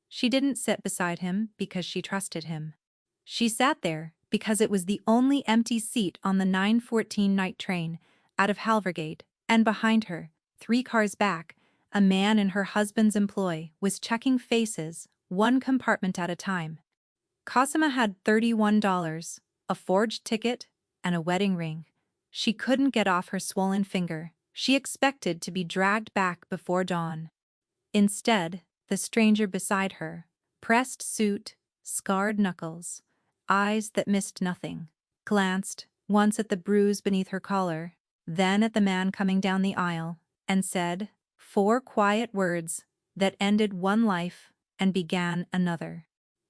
She didn't sit beside him because she trusted him. She sat there because it was the only empty seat on the 9:14 night train out of Halvergate, and behind her, 3 cars back, a man in her husband's employ was checking faces, one compartment at a time. Cosima had $31, a forged ticket, and a wedding ring. She couldn't get off her swollen finger. She expected to be dragged back before dawn. Instead, the stranger beside her, pressed suit, scarred knuckles, eyes that missed nothing, glanced once at the bruise beneath her collar, then at the man coming down the aisle, and said 4 quiet words that ended one life and began another.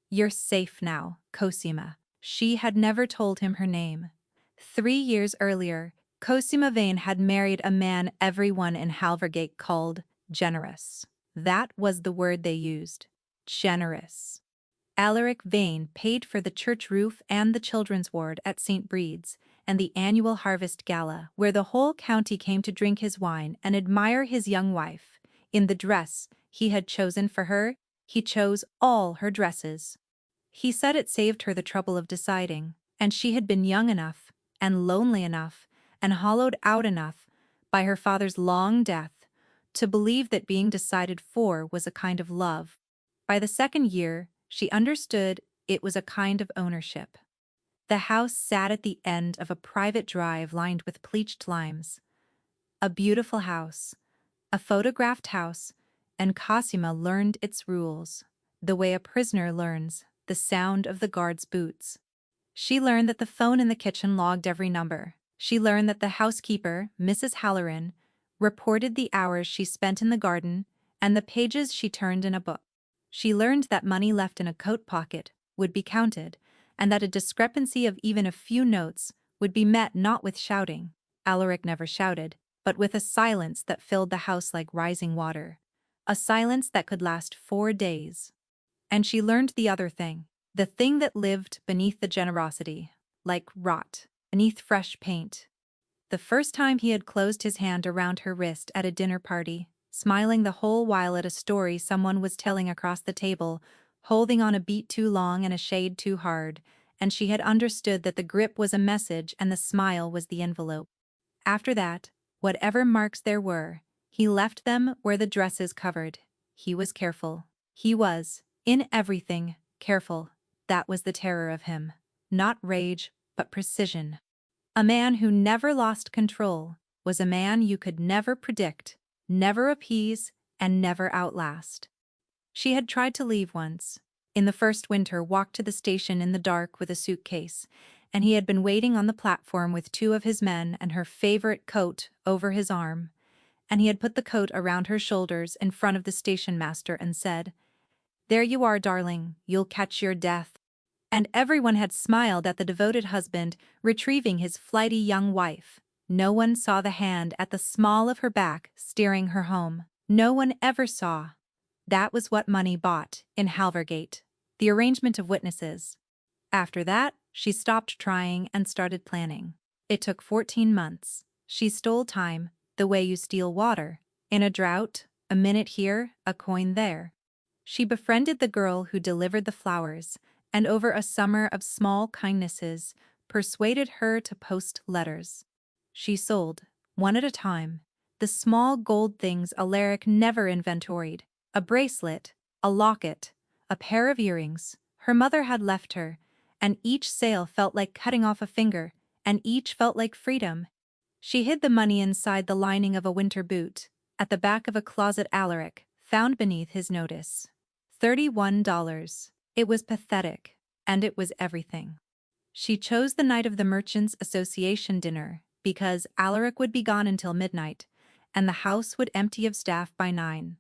"You're safe now, Cosima." She had never told him her name. 3 years earlier, Cosima Vane had married a man everyone in Halvergate called generous. That was the word they used. Generous. Alaric Vane paid for the church roof and the children's ward at St. Brede's, and the annual harvest gala, where the whole county came to drink his wine and admire his young wife. In the dress he had chosen for her, he chose all her dresses. He said it saved her the trouble of deciding, and she had been young enough, and lonely enough, and hollowed out enough by her father's long death to believe that being decided for was a kind of love. By the 2nd year, she understood it was a kind of ownership. The house sat at the end of a private drive lined with bleached limes. A beautiful house, a photographed house, and Cosima learned its rules, the way a prisoner learns the sound of the guard's boots. She learned that the phone in the kitchen logged every number. She learned that the housekeeper, Mrs. Halloran, reported the hours she spent in the garden and the pages she turned in a book. She learned that money left in a coat pocket would be counted, and that a discrepancy of even a few notes would be met not with shouting. Alaric never shouted, but with a silence that filled the house like rising water. A silence that could last 4 days. And she learned the other thing, the thing that lived beneath the generosity, like rot, beneath fresh paint. The first time he had closed his hand around her wrist at a dinner party, smiling the whole while at a story someone was telling across the table, holding on a beat too long and a shade too hard, and she had understood that the grip was a message and the smile was the envelope. After that, whatever marks there were, he left them where the dresses covered. He was careful. He was, in everything, careful. That was the terror of him. Not rage, but precision. A man who never lost control was a man you could never predict, never appease, and never outlast. She had tried to leave once. In the first winter, walked to the station in the dark with a suitcase, and he had been waiting on the platform with 2 of his men and her favorite coat over his arm, and he had put the coat around her shoulders in front of the station master and said, "There you are, darling, you'll catch your death." And everyone had smiled at the devoted husband retrieving his flighty young wife. No one saw the hand at the small of her back steering her home. No one ever saw. That was what money bought in Halvergate, the arrangement of witnesses. After that, she stopped trying and started planning. It took 14 months. She stole time, the way you steal water. In a drought, a minute here, a coin there. She befriended the girl who delivered the flowers, and over a summer of small kindnesses, persuaded her to post letters. She sold, one at a time, the small gold things Alaric never inventoried, a bracelet, a locket, a pair of earrings her mother had left her, and each sale felt like cutting off a finger, and each felt like freedom. She hid the money inside the lining of a winter boot, at the back of a closet Alaric found beneath his notice. $31. It was pathetic, and it was everything. She chose the night of the Merchants' Association dinner because Alaric would be gone until midnight, and the house would empty of staff by 9.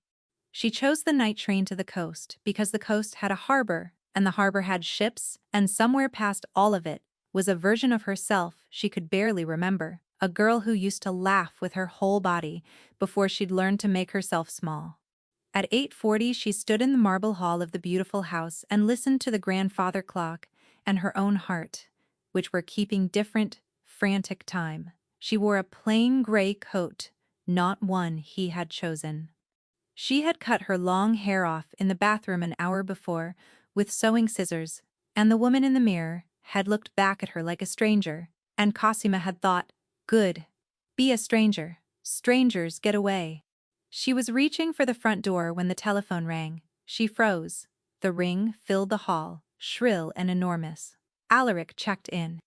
She chose the night train to the coast because the coast had a harbor, and the harbor had ships, and somewhere past all of it was a version of herself she could barely remember, a girl who used to laugh with her whole body before she'd learned to make herself small. At 8:40 she stood in the marble hall of the beautiful house and listened to the grandfather clock and her own heart, which were keeping different, frantic time. She wore a plain gray coat, not one he had chosen. She had cut her long hair off in the bathroom an hour before with sewing scissors, and the woman in the mirror had looked back at her like a stranger, and Cosima had thought, "Good. Be a stranger. Strangers get away." She was reaching for the front door when the telephone rang. She froze. The ring filled the hall, shrill and enormous. Alaric checked in.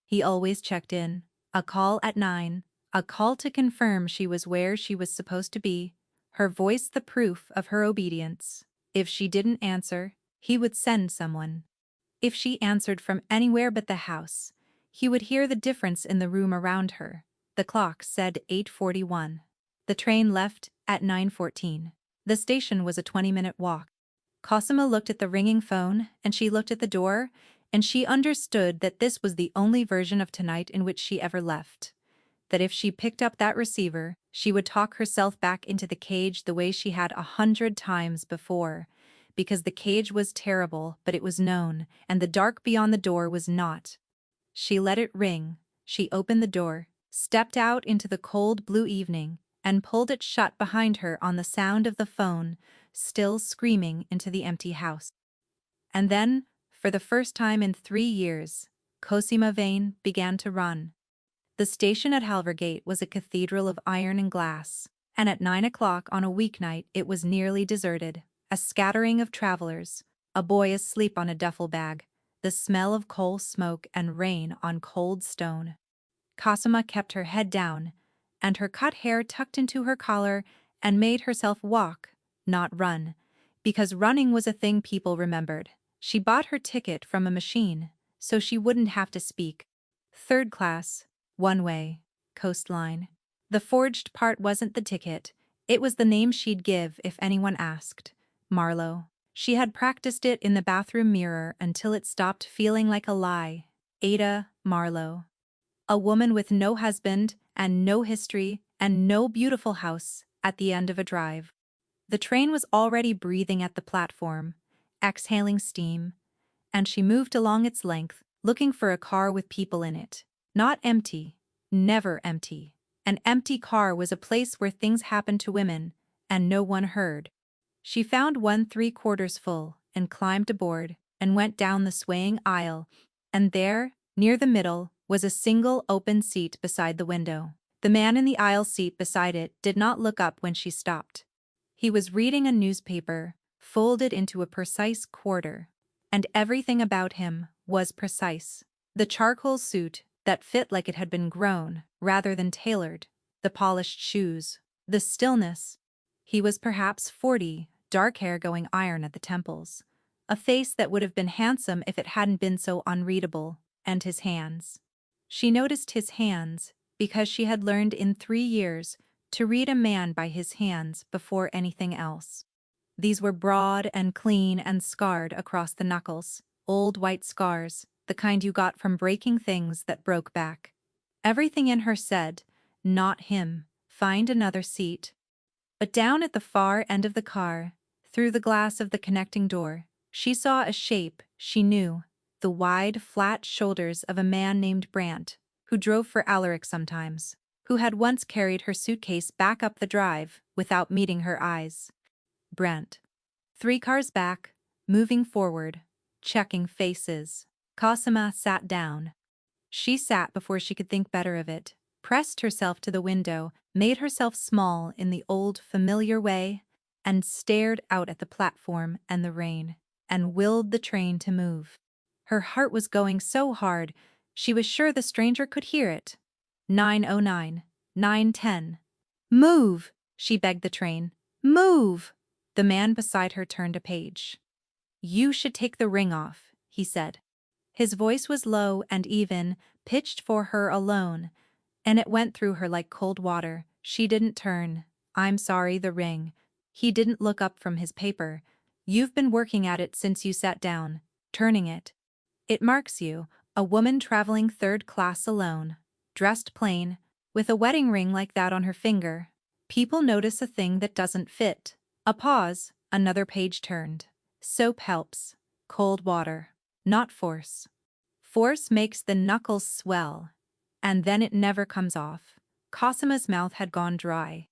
He always checked in. A call at 9, a call to confirm she was where she was supposed to be, her voice the proof of her obedience. If she didn't answer, he would send someone. If she answered from anywhere but the house, he would hear the difference in the room around her. The clock said 8:41. The train left at 9:14. The station was a 20-minute walk. Cosima looked at the ringing phone, and she looked at the door, and she understood that this was the only version of tonight in which she ever left. That if she picked up that receiver, she would talk herself back into the cage the way she had 100 times before. Because the cage was terrible, but it was known, and the dark beyond the door was not. She let it ring. She opened the door, stepped out into the cold blue evening, and pulled it shut behind her on the sound of the phone, still screaming into the empty house. And then, for the first time in 3 years, Cosima Vane began to run. The station at Halvergate was a cathedral of iron and glass, and at 9 o'clock on a weeknight it was nearly deserted. A scattering of travelers, a boy asleep on a duffel bag, the smell of coal smoke and rain on cold stone. Cosima kept her head down, and her cut hair tucked into her collar, and made herself walk, not run, because running was a thing people remembered. She bought her ticket from a machine, so she wouldn't have to speak. 3rd class, one way, coastline. The forged part wasn't the ticket, it was the name she'd give if anyone asked. Marlowe. She had practiced it in the bathroom mirror until it stopped feeling like a lie. Ada Marlowe. A woman with no husband and no history and no beautiful house at the end of a drive. The train was already breathing at the platform, exhaling steam, and she moved along its length, looking for a car with people in it. Not empty, never empty. An empty car was a place where things happened to women, and no one heard. She found one 3/4 full, and climbed aboard, and went down the swaying aisle, and there, near the middle, was a single open seat beside the window. The man in the aisle seat beside it did not look up when she stopped. He was reading a newspaper, folded into a precise quarter, and everything about him was precise. The charcoal suit that fit like it had been grown, rather than tailored, the polished shoes, the stillness. He was perhaps 40, dark hair going iron at the temples, a face that would have been handsome if it hadn't been so unreadable, and his hands. She noticed his hands because she had learned in 3 years to read a man by his hands before anything else. These were broad and clean and scarred across the knuckles, old white scars, the kind you got from breaking things that broke back. Everything in her said, "Not him, find another seat." But down at the far end of the car, through the glass of the connecting door, she saw a shape she knew, the wide, flat shoulders of a man named Brandt, who drove for Alaric sometimes, who had once carried her suitcase back up the drive without meeting her eyes. Brandt. 3 cars back, moving forward, checking faces. Cosima sat down. She sat before she could think better of it, pressed herself to the window, made herself small in the old familiar way, and stared out at the platform and the rain, and willed the train to move. Her heart was going so hard, she was sure the stranger could hear it. 9:09, 9:10. "Move!" she begged the train. "Move!" The man beside her turned a page. "You should take the ring off," he said. His voice was low and even, pitched for her alone, and it went through her like cold water. She didn't turn. "I'm sorry, the ring." He didn't look up from his paper. "You've been working at it since you sat down, turning it. It marks you, a woman traveling 3rd class alone, dressed plain, with a wedding ring like that on her finger. People notice a thing that doesn't fit." A pause, another page turned. "Soap helps. Cold water. Not force. Force makes the knuckles swell, and then it never comes off." Cosima's mouth had gone dry.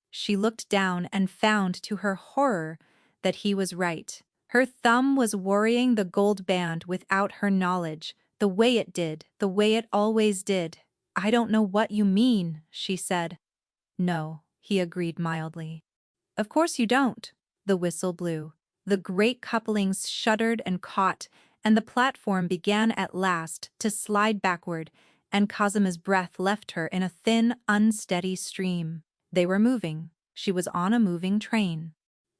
She looked down and found to her horror that he was right. Her thumb was worrying the gold band without her knowledge, the way it did, the way it always did. "I don't know what you mean," she said. "No," he agreed mildly. "Of course you don't." The whistle blew. The great couplings shuddered and caught, and the platform began at last to slide backward, and Kazuma's breath left her in a thin, unsteady stream. They were moving. She was on a moving train.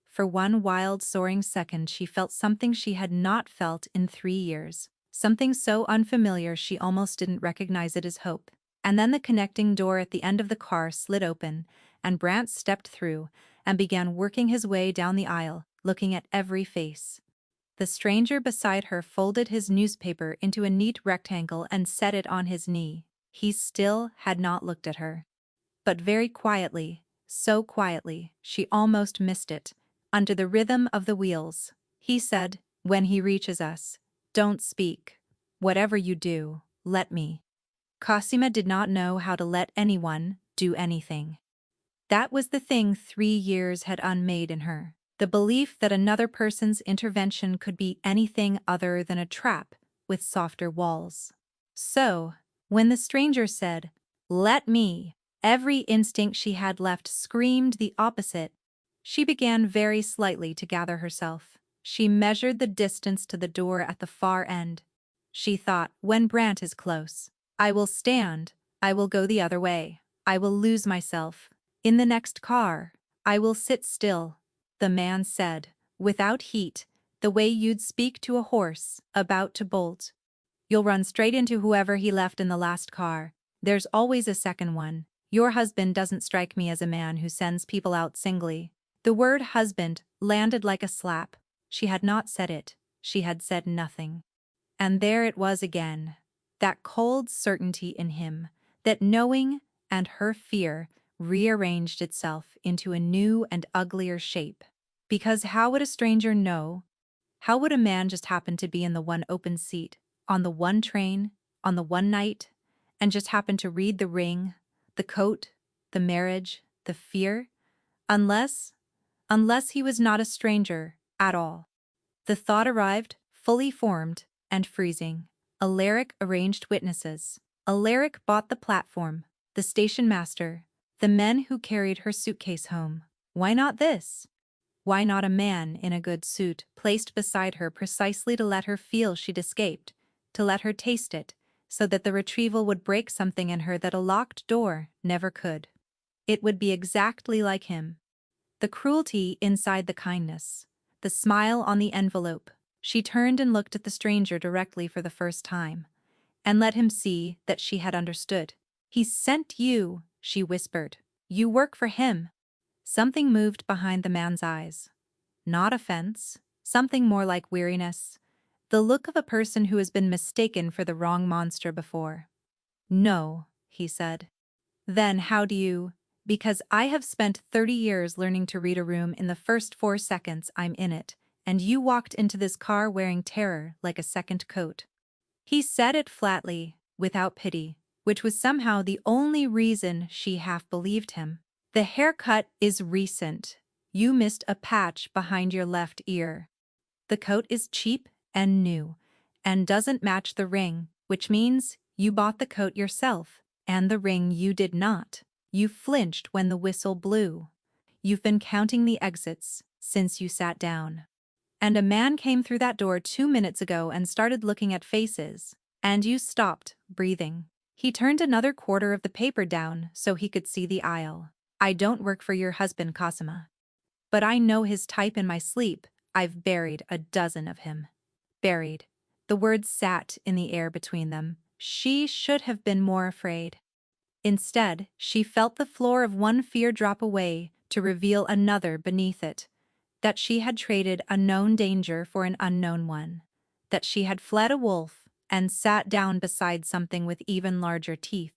For one wild, soaring second she felt something she had not felt in 3 years. Something so unfamiliar she almost didn't recognize it as hope. And then the connecting door at the end of the car slid open, and Brant stepped through and began working his way down the aisle, looking at every face. The stranger beside her folded his newspaper into a neat rectangle and set it on his knee. He still had not looked at her. But very quietly, so quietly, she almost missed it, under the rhythm of the wheels, he said, "When he reaches us, don't speak. Whatever you do, let me." Cosima did not know how to let anyone do anything. That was the thing 3 years had unmade in her. The belief that another person's intervention could be anything other than a trap with softer walls. So, when the stranger said, "Let me," every instinct she had left screamed the opposite. She began very slightly to gather herself. She measured the distance to the door at the far end. She thought, "When Brant is close, I will stand, I will go the other way, I will lose myself. In the next car, I will sit still." The man said, without heat, the way you'd speak to a horse about to bolt. "You'll run straight into whoever he left in the last car. There's always a second one. Your husband doesn't strike me as a man who sends people out singly." The word husband landed like a slap. She had not said it. She had said nothing. And there it was again. That cold certainty in him, that knowing and her fear rearranged itself into a new and uglier shape. Because how would a stranger know? How would a man just happen to be in the one open seat, on the one train, on the one night, and just happen to read the ring, the coat, the marriage, the fear? Unless he was not a stranger at all. The thought arrived, fully formed and freezing. Alaric arranged witnesses. Alaric bought the platform, the station master, the men who carried her suitcase home. Why not this? Why not a man in a good suit placed beside her precisely to let her feel she'd escaped, to let her taste it, so that the retrieval would break something in her that a locked door never could. It would be exactly like him. The cruelty inside the kindness, the smile on the envelope. She turned and looked at the stranger directly for the first time, and let him see that she had understood. "He sent you," she whispered. "You work for him." Something moved behind the man's eyes. Not offense, something more like weariness, the look of a person who has been mistaken for the wrong monster before. "No," he said. "Then how do you—" "Because I have spent 30 years learning to read a room in the first 4 seconds I'm in it, and you walked into this car wearing terror like a second coat." He said it flatly, without pity, which was somehow the only reason she half believed him. "The haircut is recent. You missed a patch behind your left ear. The coat is cheap and new, and doesn't match the ring, which means you bought the coat yourself, and the ring you did not. You flinched when the whistle blew. You've been counting the exits since you sat down. And a man came through that door 2 minutes ago and started looking at faces, and you stopped, breathing." He turned another quarter of the paper down so he could see the aisle. "I don't work for your husband, Cosima. But I know his type in my sleep. I've buried a dozen of him." Buried. The words sat in the air between them. She should have been more afraid. Instead, she felt the floor of one fear drop away to reveal another beneath it. That she had traded a known danger for an unknown one. That she had fled a wolf and sat down beside something with even larger teeth.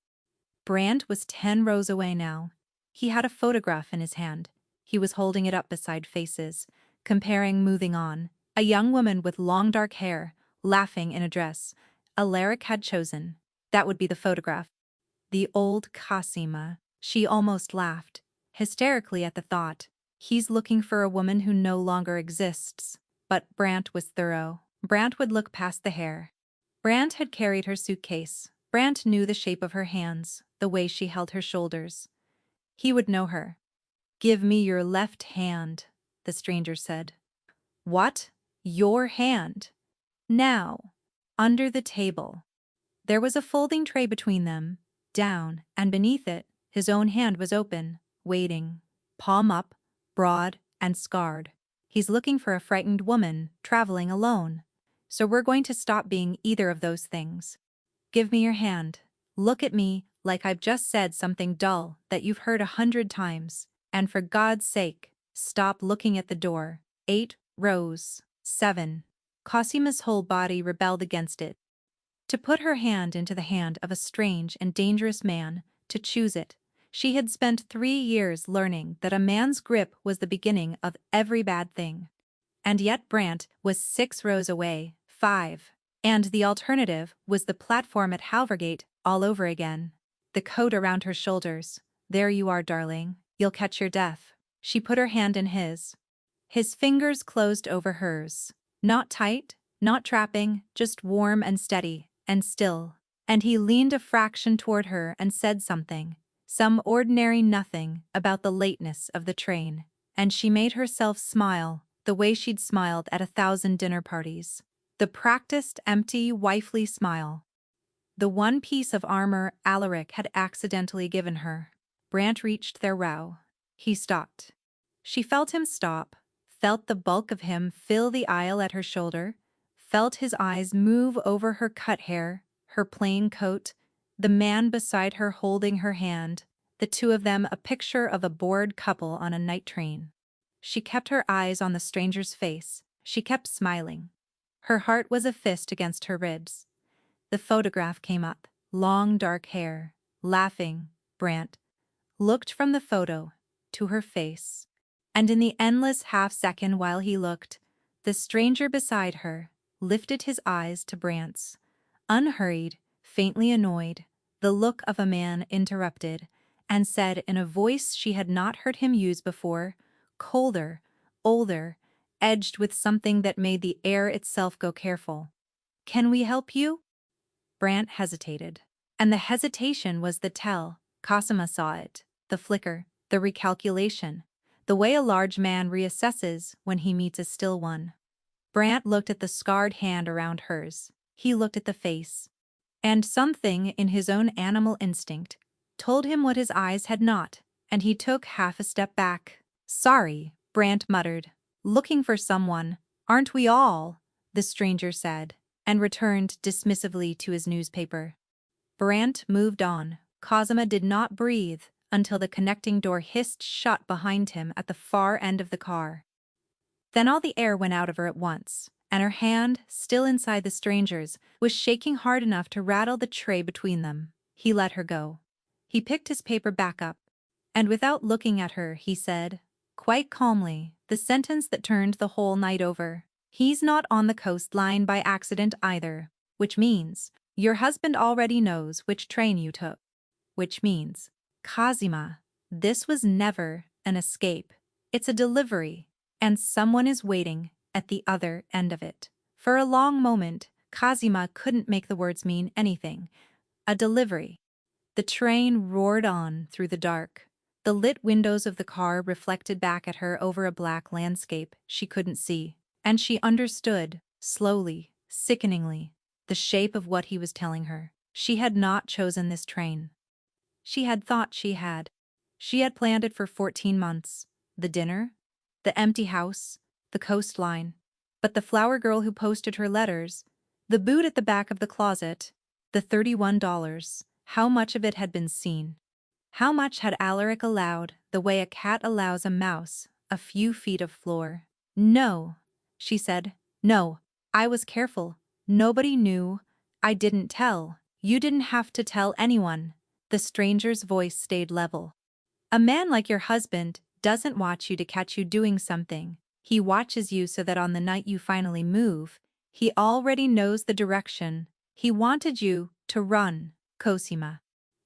Brand was 10 rows away now. He had a photograph in his hand. He was holding it up beside faces, comparing, moving on. A young woman with long dark hair, laughing in a dress. Alaric had chosen. That would be the photograph. The old Cosima. She almost laughed. hysterically at the thought. He's looking for a woman who no longer exists. But Brant was thorough. Brant would look past the hair. Brant had carried her suitcase. Brant knew the shape of her hands, the way she held her shoulders. He would know her. "Give me your left hand," the stranger said. "What? Your hand?" "Now." Under the table. There was a folding tray between them. Down, and beneath it, his own hand was open, waiting. Palm up, broad and scarred. He's looking for a frightened woman, traveling alone. So we're going to stop being either of those things. Give me your hand. Look at me like I've just said something dull that you've heard 100 times. And for God's sake, stop looking at the door. 8 rows. 7. Cosima's whole body rebelled against it. To put her hand into the hand of a strange and dangerous man, to choose it. She had spent 3 years learning that a man's grip was the beginning of every bad thing. And yet Brant was 6 rows away, 5. And the alternative was the platform at Halvergate all over again. The coat around her shoulders. "There you are, darling. You'll catch your death." She put her hand in his. His fingers closed over hers. Not tight, not trapping, just warm and steady, and still. And he leaned a fraction toward her and said something. Some ordinary nothing about the lateness of the train. And she made herself smile, the way she'd smiled at 1,000 dinner parties. The practiced, empty, wifely smile. The one piece of armor Alaric had accidentally given her. Brant reached their row. He stopped. She felt him stop, felt the bulk of him fill the aisle at her shoulder, felt his eyes move over her cut hair, her plain coat, the man beside her holding her hand, the two of them a picture of a bored couple on a night train. She kept her eyes on the stranger's face. She kept smiling. Her heart was a fist against her ribs. The photograph came up. Long dark hair. Laughing, Brant looked from the photo to her face. And in the endless half-second while he looked, the stranger beside her lifted his eyes to Brant's. Unhurried, faintly annoyed, the look of a man interrupted, and said in a voice she had not heard him use before, colder, older, edged with something that made the air itself go careful. "Can we help you?" Brant hesitated. And the hesitation was the tell. Cosima saw it. The flicker, the recalculation, the way a large man reassesses when he meets a still one. Brant looked at the scarred hand around hers. He looked at the face. And something in his own animal instinct told him what his eyes had not, and he took half a step back. "Sorry," Brant muttered. "Looking for someone, aren't we all?" the stranger said, and returned dismissively to his newspaper. Brant moved on. Cosima did not breathe until the connecting door hissed shut behind him at the far end of the car. Then all the air went out of her at once, and her hand, still inside the stranger's, was shaking hard enough to rattle the tray between them. He let her go. He picked his paper back up, and without looking at her, he said, quite calmly, the sentence that turned the whole night over. "He's not on the coastline by accident either, which means your husband already knows which train you took. Which means, Cosima, this was never an escape. It's a delivery, and someone is waiting at the other end of it." For a long moment, Cosima couldn't make the words mean anything. A delivery. The train roared on through the dark. The lit windows of the car reflected back at her over a black landscape she couldn't see. And she understood, slowly, sickeningly, the shape of what he was telling her. She had not chosen this train. She had thought she had. She had planned it for 14 months. The dinner, the empty house, the coastline. But the flower girl who posted her letters, the boot at the back of the closet, the $31, how much of it had been seen? How much had Alaric allowed, the way a cat allows a mouse, a few feet of floor? "No," she said. "No, I was careful. Nobody knew. I didn't tell. You didn't have to tell anyone." The stranger's voice stayed level. "A man like your husband doesn't watch you to catch you doing something. He watches you so that on the night you finally move, he already knows the direction. He wanted you to run, Cosima.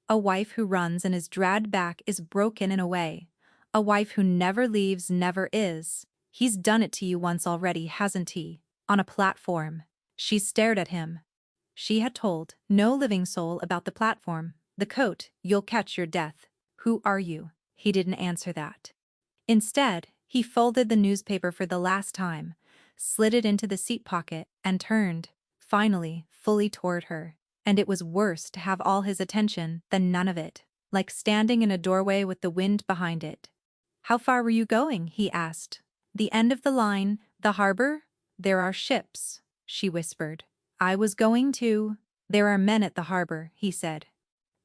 A wife who runs and is dragged back is broken in a way. A wife who never leaves never is. He's done it to you once already, hasn't he? On a platform. She stared at him. She had told no living soul about the platform. The coat, you'll catch your death. Who are you? He didn't answer that. Instead, he folded the newspaper for the last time, slid it into the seat pocket, and turned, finally, fully toward her. And it was worse to have all his attention than none of it, like standing in a doorway with the wind behind it. How far were you going? He asked. The end of the line, the harbor? There are ships, she whispered. I was going to. There are men at the harbor, he said.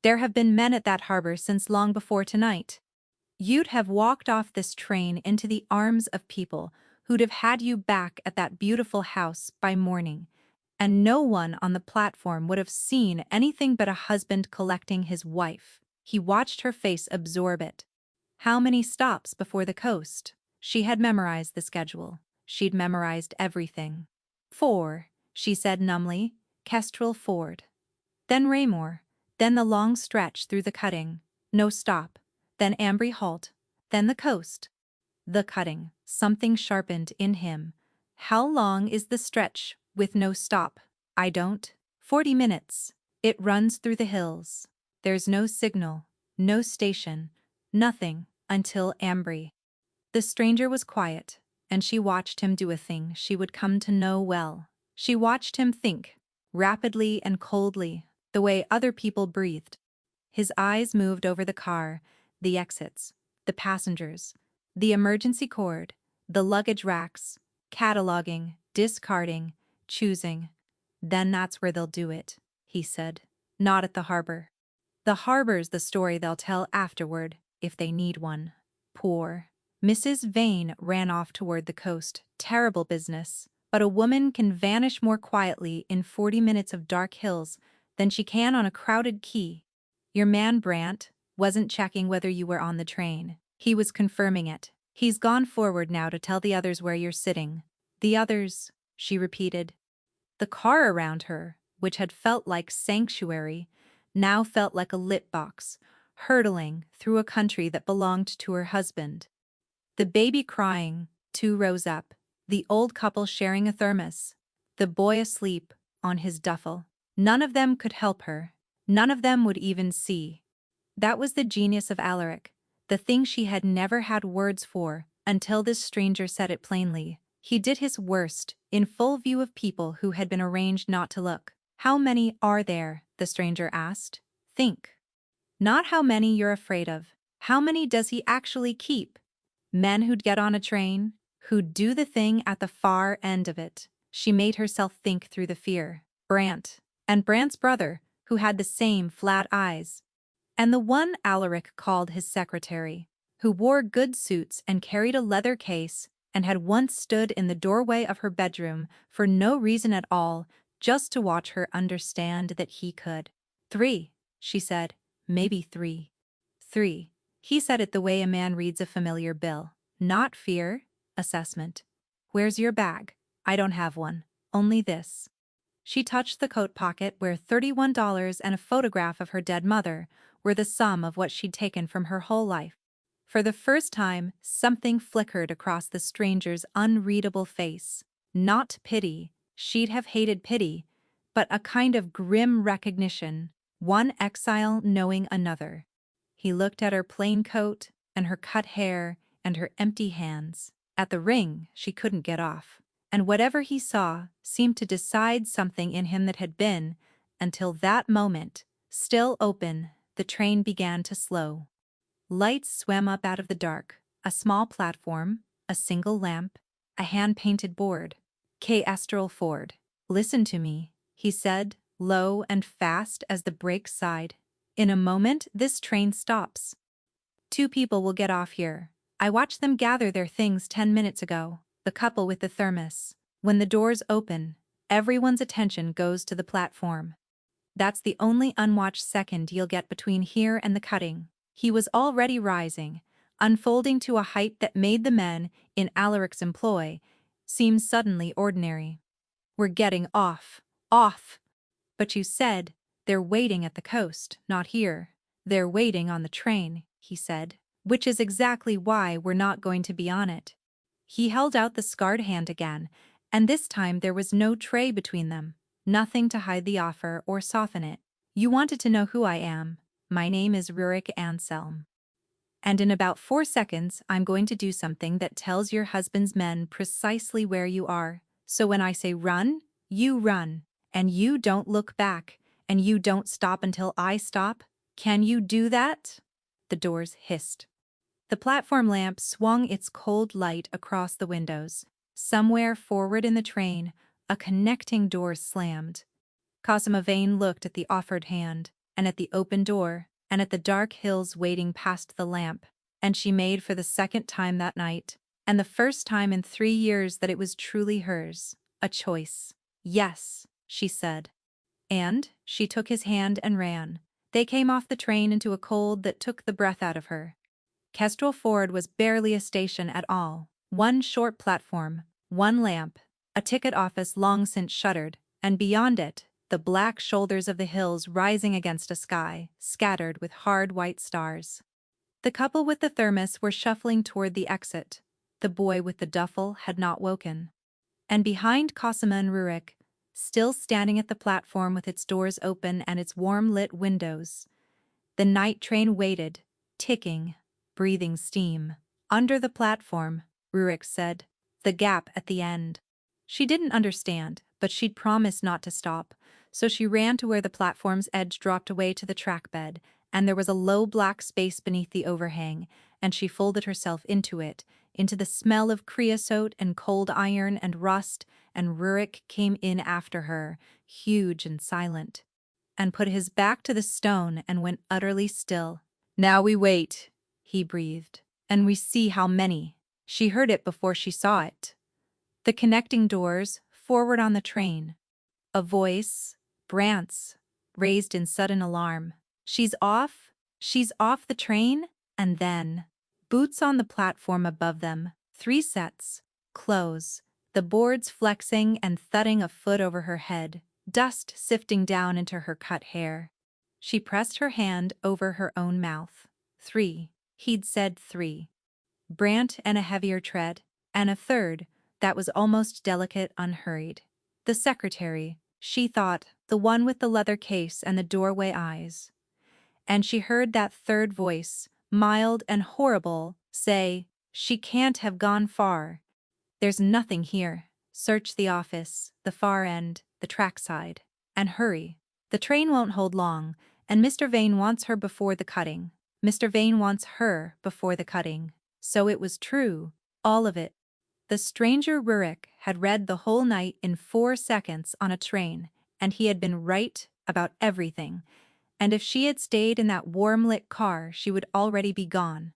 There have been men at that harbor since long before tonight. You'd have walked off this train into the arms of people who'd have had you back at that beautiful house by morning, and no one on the platform would have seen anything but a husband collecting his wife. He watched her face absorb it. How many stops before the coast? She had memorized the schedule. She'd memorized everything. 4, she said numbly, Kestrel Ford. Then Raymore, then the long stretch through the cutting. No stop. Then Ambry halt. Then the coast. The cutting. Something sharpened in him. How long is the stretch, with no stop? I don't. 40 minutes. It runs through the hills. There's no signal, no station, nothing, until Ambry. The stranger was quiet, and she watched him do a thing she would come to know well. She watched him think, rapidly and coldly, the way other people breathed. His eyes moved over the car, the exits, the passengers, the emergency cord, the luggage racks, cataloging, discarding, choosing. Then that's where they'll do it, he said. Not at the harbor. The harbor's the story they'll tell afterward, if they need one. Poor. Mrs. Vane ran off toward the coast. Terrible business. But a woman can vanish more quietly in 40 minutes of dark hills than she can on a crowded quay. Your man Brant wasn't checking whether you were on the train. He was confirming it. He's gone forward now to tell the others where you're sitting. The others, she repeated. The car around her, which had felt like sanctuary, now felt like a lit box, hurtling through a country that belonged to her husband. The baby crying, 2 rows up, the old couple sharing a thermos, the boy asleep on his duffel. None of them could help her. None of them would even see. That was the genius of Alaric, the thing she had never had words for until this stranger said it plainly. He did his worst, in full view of people who had been arranged not to look. How many are there? The stranger asked. Think. Not how many you're afraid of. How many does he actually keep? Men who'd get on a train, who'd do the thing at the far end of it. She made herself think through the fear. Brant. And Brant's brother, who had the same flat eyes. And the one Alaric called his secretary, who wore good suits and carried a leather case and had once stood in the doorway of her bedroom for no reason at all, just to watch her understand that he could. 3, she said. Maybe 3. 3. He said it the way a man reads a familiar bill. Not fear, assessment. Where's your bag? I don't have one. Only this. She touched the coat pocket where $31 and a photograph of her dead mother were the sum of what she'd taken from her whole life. For the first time, something flickered across the stranger's unreadable face. Not pity, she'd have hated pity, but a kind of grim recognition, one exile knowing another. He looked at her plain coat, and her cut hair, and her empty hands. At the ring, she couldn't get off. And whatever he saw seemed to decide something in him that had been, until that moment, still open, the train began to slow. Lights swam up out of the dark, a small platform, a single lamp, a hand-painted board. Kestrel Ford. Listen to me, he said, low and fast as the brakes sighed. In a moment, this train stops. 2 people will get off here. I watched them gather their things 10 minutes ago. The couple with the thermos. When the doors open, everyone's attention goes to the platform. That's the only unwatched second you'll get between here and the cutting. He was already rising, unfolding to a height that made the men in Alaric's employ seem suddenly ordinary. We're getting off. Off! But you said, they're waiting at the coast, not here. They're waiting on the train, he said. which is exactly why we're not going to be on it. He held out the scarred hand again, and this time there was no tray between them, nothing to hide the offer or soften it. You wanted to know who I am. My name is Rurik Anselm. And in about 4 seconds, I'm going to do something that tells your husband's men precisely where you are. So when I say run, you run. And you don't look back. And you don't stop until I stop. Can you do that? The doors hissed. The platform lamp swung its cold light across the windows. Somewhere forward in the train, a connecting door slammed. Cosima Vane looked at the offered hand, and at the open door, and at the dark hills waiting past the lamp, and she made for the second time that night, and the first time in 3 years that it was truly hers, a choice. Yes, she said. And she took his hand and ran. They came off the train into a cold that took the breath out of her. Kestrel Ford was barely a station at all. One short platform, one lamp, a ticket office long since shuttered, and beyond it, the black shoulders of the hills rising against a sky, scattered with hard white stars. The couple with the thermos were shuffling toward the exit. The boy with the duffel had not woken. And behind Cosima and Rurik, still standing at the platform with its doors open and its warm-lit windows, the night train waited, ticking, breathing steam. Under the platform, Rurik said, the gap at the end. She didn't understand, but she'd promised not to stop, so she ran to where the platform's edge dropped away to the track bed, and there was a low black space beneath the overhang, and she folded herself into it, into the smell of creosote and cold iron and rust, and Rurik came in after her, huge and silent, and put his back to the stone and went utterly still. Now we wait, he breathed, and we see how many. She heard it before she saw it. The connecting doors, forward on the train. A voice, Brant's, raised in sudden alarm. She's off the train, and then, boots on the platform above them, 3 sets, close, the boards flexing and thudding a foot over her head, dust sifting down into her cut hair. She pressed her hand over her own mouth. 3. He'd said 3. Brant and a heavier tread, and a third, that was almost delicate, unhurried. The secretary, she thought, the one with the leather case and the doorway eyes. And she heard that third voice, mild and horrible, say, she can't have gone far. There's nothing here. Search the office, the far end, the trackside. And hurry. The train won't hold long, and Mr. Vane wants her before the cutting. Mr. Vane wants her before the cutting. So it was true, all of it. The stranger Rurik had read the whole night in 4 seconds on a train, and he had been right about everything. And if she had stayed in that warm-lit car, she would already be gone.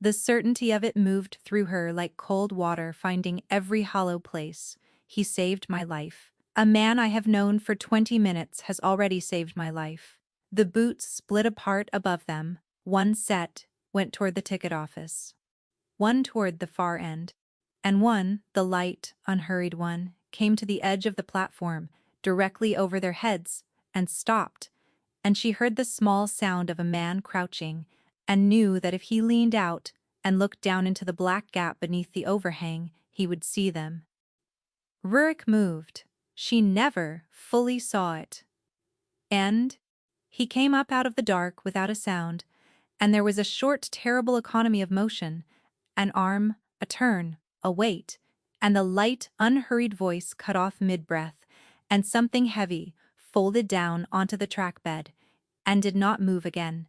The certainty of it moved through her like cold water finding every hollow place. He saved my life. A man I have known for 20 minutes has already saved my life. The boots split apart above them. One set went toward the ticket office. One toward the far end. And one, the light, unhurried one, came to the edge of the platform, directly over their heads, and stopped. And she heard the small sound of a man crouching, and knew that if he leaned out and looked down into the black gap beneath the overhang, he would see them. Rurik moved. She never fully saw it. And he came up out of the dark without a sound, and there was a short, terrible economy of motion, an arm, a turn, a wait, and the light, unhurried voice cut off mid-breath, and something heavy folded down onto the track bed, and did not move again.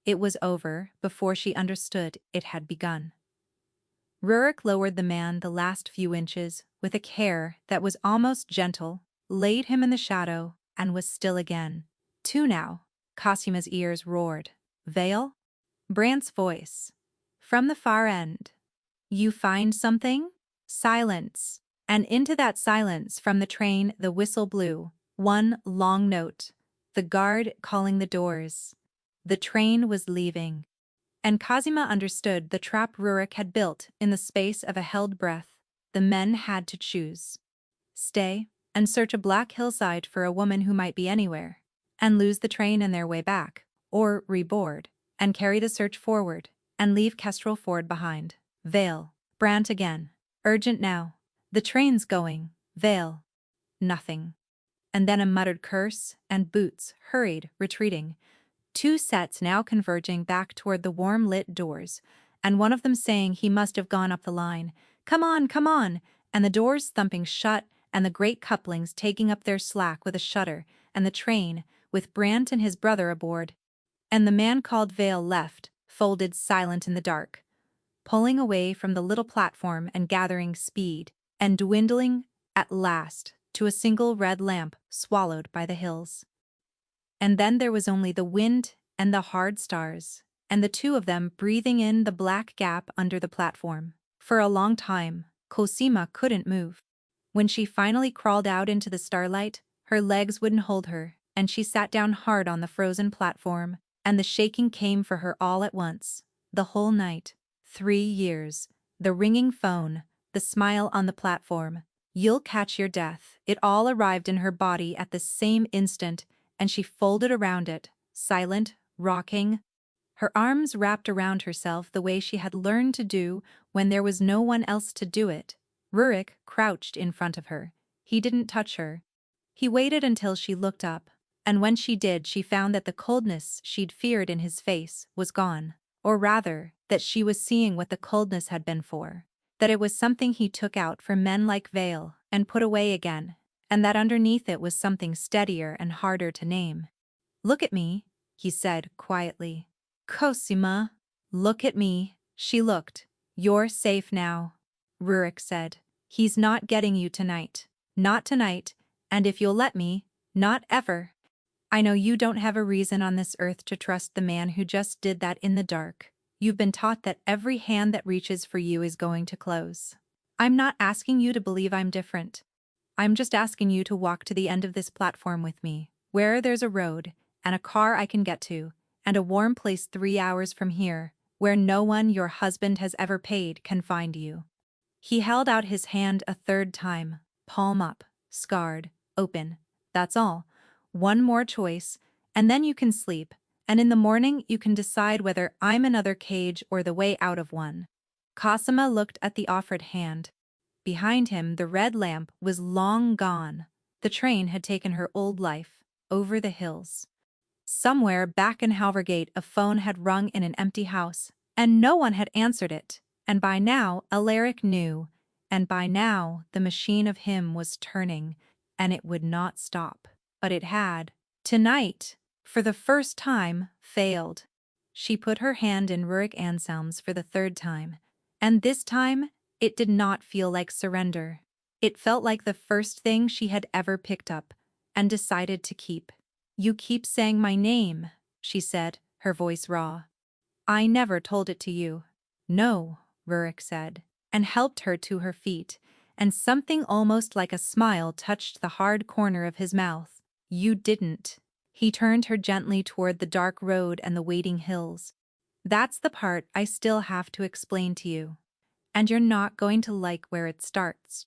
It was over before she understood it had begun. Rurik lowered the man the last few inches with a care that was almost gentle, laid him in the shadow, and was still again. 2 now. Cosima's ears roared. Vale? Brant's voice. From the far end. You find something? Silence. And into that silence from the train the whistle blew. One long note. The guard calling the doors. The train was leaving. And Cosima understood the trap Rurik had built in the space of a held breath. The men had to choose. Stay and search a black hillside for a woman who might be anywhere, and lose the train and their way back, or reboard, and carry the search forward. and leave Kestrel Ford behind. Vale. Brant again. Urgent now. The train's going. Vale. Nothing. And then a muttered curse, and Boots hurried, retreating. Two sets now converging back toward the warm-lit doors, and one of them saying he must have gone up the line. Come on, and the doors thumping shut, and the great couplings taking up their slack with a shudder, and the train, with Brant and his brother aboard. And the man called Vale left, folded silent in the dark, pulling away from the little platform and gathering speed, and dwindling, at last, to a single red lamp swallowed by the hills. And then there was only the wind and the hard stars, and the two of them breathing in the black gap under the platform. For a long time, Cosima couldn't move. When she finally crawled out into the starlight, her legs wouldn't hold her, and she sat down hard on the frozen platform, and the shaking came for her all at once. The whole night. 3 years. The ringing phone, the smile on the platform. You'll catch your death. It all arrived in her body at the same instant, and she folded around it, silent, rocking, her arms wrapped around herself the way she had learned to do when there was no one else to do it. Rurik crouched in front of her. He didn't touch her. He waited until she looked up, and when she did she found that the coldness she'd feared in his face was gone. Or rather, that she was seeing what the coldness had been for. That it was something he took out for men like Vale and put away again, and that underneath it was something steadier and harder to name. Look at me, he said quietly. Cosima, look at me. She looked. You're safe now, Rurik said. He's not getting you tonight. Not tonight, and if you'll let me, not ever. I know you don't have a reason on this earth to trust the man who just did that in the dark. You've been taught that every hand that reaches for you is going to close. I'm not asking you to believe I'm different. I'm just asking you to walk to the end of this platform with me, where there's a road, and a car I can get to, and a warm place 3 hours from here, where no one your husband has ever paid can find you. He held out his hand a third time, palm up, scarred, open. That's all. One more choice, and then you can sleep, and in the morning you can decide whether I'm another cage or the way out of one. Cosima looked at the offered hand. Behind him the red lamp was long gone. The train had taken her old life, over the hills. Somewhere back in Halvergate a phone had rung in an empty house, and no one had answered it, and by now Alaric knew, and by now the machine of him was turning, and it would not stop. But it had, tonight, for the first time, failed. She put her hand in Rurik Anselm's for the third time, and this time it did not feel like surrender. It felt like the first thing she had ever picked up and decided to keep. You keep saying my name, she said, her voice raw. I never told it to you. No, Rurik said, and helped her to her feet, and something almost like a smile touched the hard corner of his mouth. You didn't. He turned her gently toward the dark road and the waiting hills. That's the part I still have to explain to you. And you're not going to like where it starts.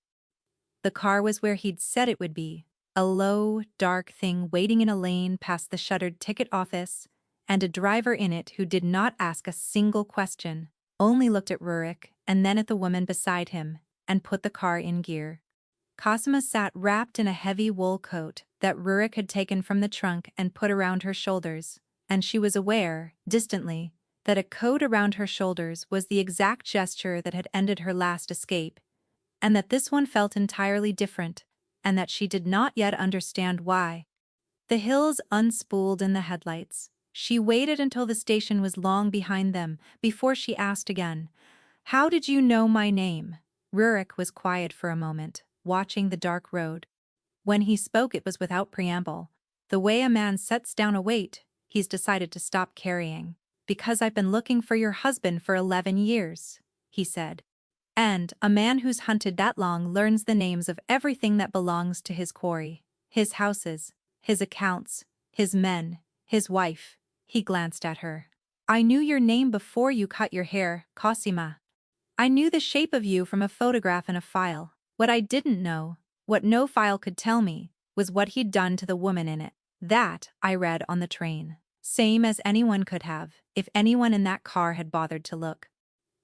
The car was where he'd said it would be. A low, dark thing waiting in a lane past the shuttered ticket office, and a driver in it who did not ask a single question, only looked at Rurik and then at the woman beside him, and put the car in gear. Cosima sat wrapped in a heavy wool coat that Rurik had taken from the trunk and put around her shoulders, and she was aware, distantly, that a coat around her shoulders was the exact gesture that had ended her last escape, and that this one felt entirely different, and that she did not yet understand why. The hills unspooled in the headlights. She waited until the station was long behind them before she asked again, How did you know my name? Rurik was quiet for a moment, watching the dark road. When he spoke it was without preamble. The way a man sets down a weight he's decided to stop carrying. Because I've been looking for your husband for 11 years, he said. And a man who's hunted that long learns the names of everything that belongs to his quarry. His houses, his accounts, his men, his wife. He glanced at her. I knew your name before you cut your hair, Cosima. I knew the shape of you from a photograph in a file. What I didn't know, what no file could tell me, was what he'd done to the woman in it. That I read on the train. Same as anyone could have, if anyone in that car had bothered to look.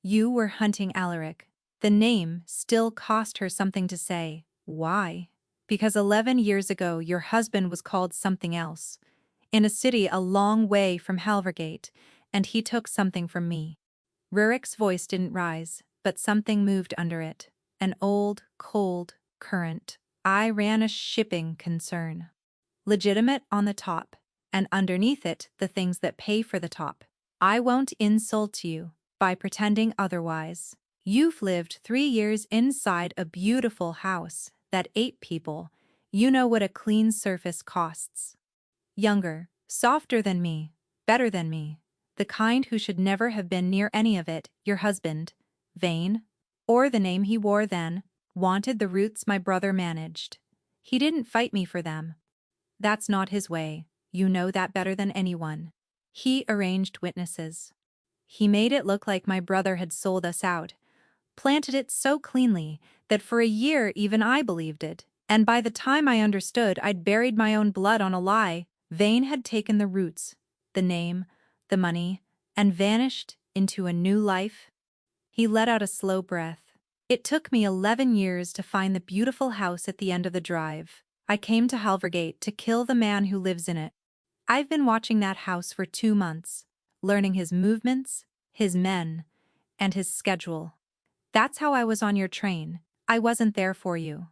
You were hunting Alaric. The name still cost her something to say. Why? Because 11 years ago your husband was called something else, in a city a long way from Halvergate, and he took something from me. Rurik's voice didn't rise, but something moved under it. An old, cold current. I ran a shipping concern. Legitimate on the top, and underneath it the things that pay for the top. I won't insult you by pretending otherwise. You've lived 3 years inside a beautiful house that 8 people. You know what a clean surface costs. Younger, softer than me, better than me. The kind who should never have been near any of it, your husband. Vain, or the name he wore then, wanted the roots my brother managed. He didn't fight me for them. That's not his way, you know that better than anyone. He arranged witnesses. He made it look like my brother had sold us out, planted it so cleanly that for a year even I believed it, and by the time I understood I'd buried my own blood on a lie. Vane had taken the roots, the name, the money, and vanished into a new life. He let out a slow breath. It took me 11 years to find the beautiful house at the end of the drive. I came to Halvergate to kill the man who lives in it. I've been watching that house for 2 months, learning his movements, his men, and his schedule. That's how I was on your train. I wasn't there for you.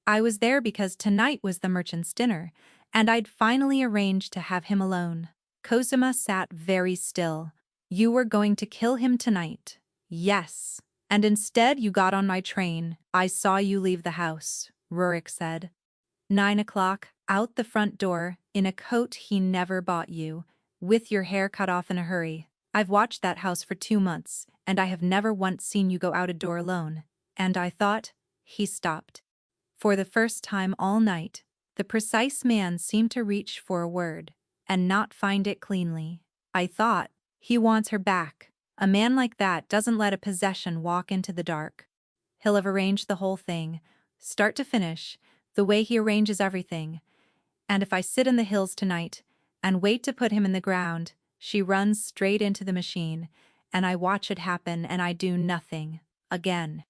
I was there because tonight was the merchant's dinner, and I'd finally arranged to have him alone. Cosima sat very still. You were going to kill him tonight. Yes. And instead you got on my train. I saw you leave the house, Rurik said. 9 o'clock, out the front door, in a coat he never bought you, with your hair cut off in a hurry. I've watched that house for 2 months, and I have never once seen you go out a door alone. And I thought, he stopped. For the first time all night, the precise man seemed to reach for a word, and not find it cleanly. I thought, he wants her back. A man like that doesn't let a possession walk into the dark. He'll have arranged the whole thing, start to finish, the way he arranges everything. And if I sit in the hills tonight and wait to put him in the ground, she runs straight into the machine, and I watch it happen and I do nothing. Again.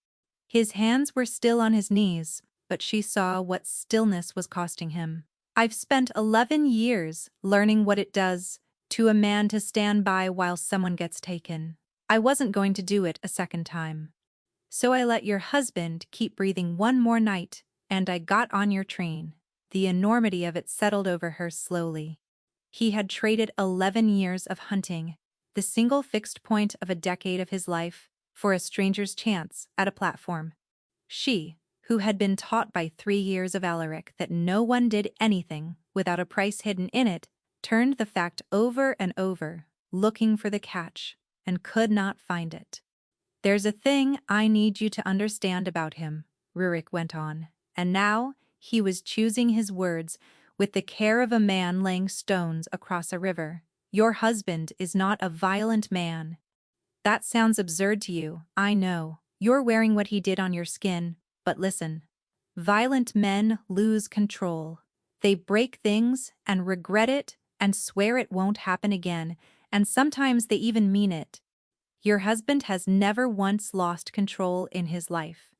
His hands were still on his knees, but she saw what stillness was costing him. I've spent 11 years learning what it does to a man to stand by while someone gets taken. I wasn't going to do it a second time. So I let your husband keep breathing one more night, and I got on your train. The enormity of it settled over her slowly. He had traded 11 years of hunting, the single fixed point of a decade of his life, for a stranger's chance at a platform. She, who had been taught by 3 years of Alaric that no one did anything without a price hidden in it, turned the fact over and over, looking for the catch, and could not find it. There's a thing I need you to understand about him, Rurik went on, and now he was choosing his words with the care of a man laying stones across a river. Your husband is not a violent man. That sounds absurd to you, I know. You're wearing what he did on your skin, but listen. Violent men lose control. They break things and regret it and swear it won't happen again, and sometimes they even mean it. Your husband has never once lost control in his life.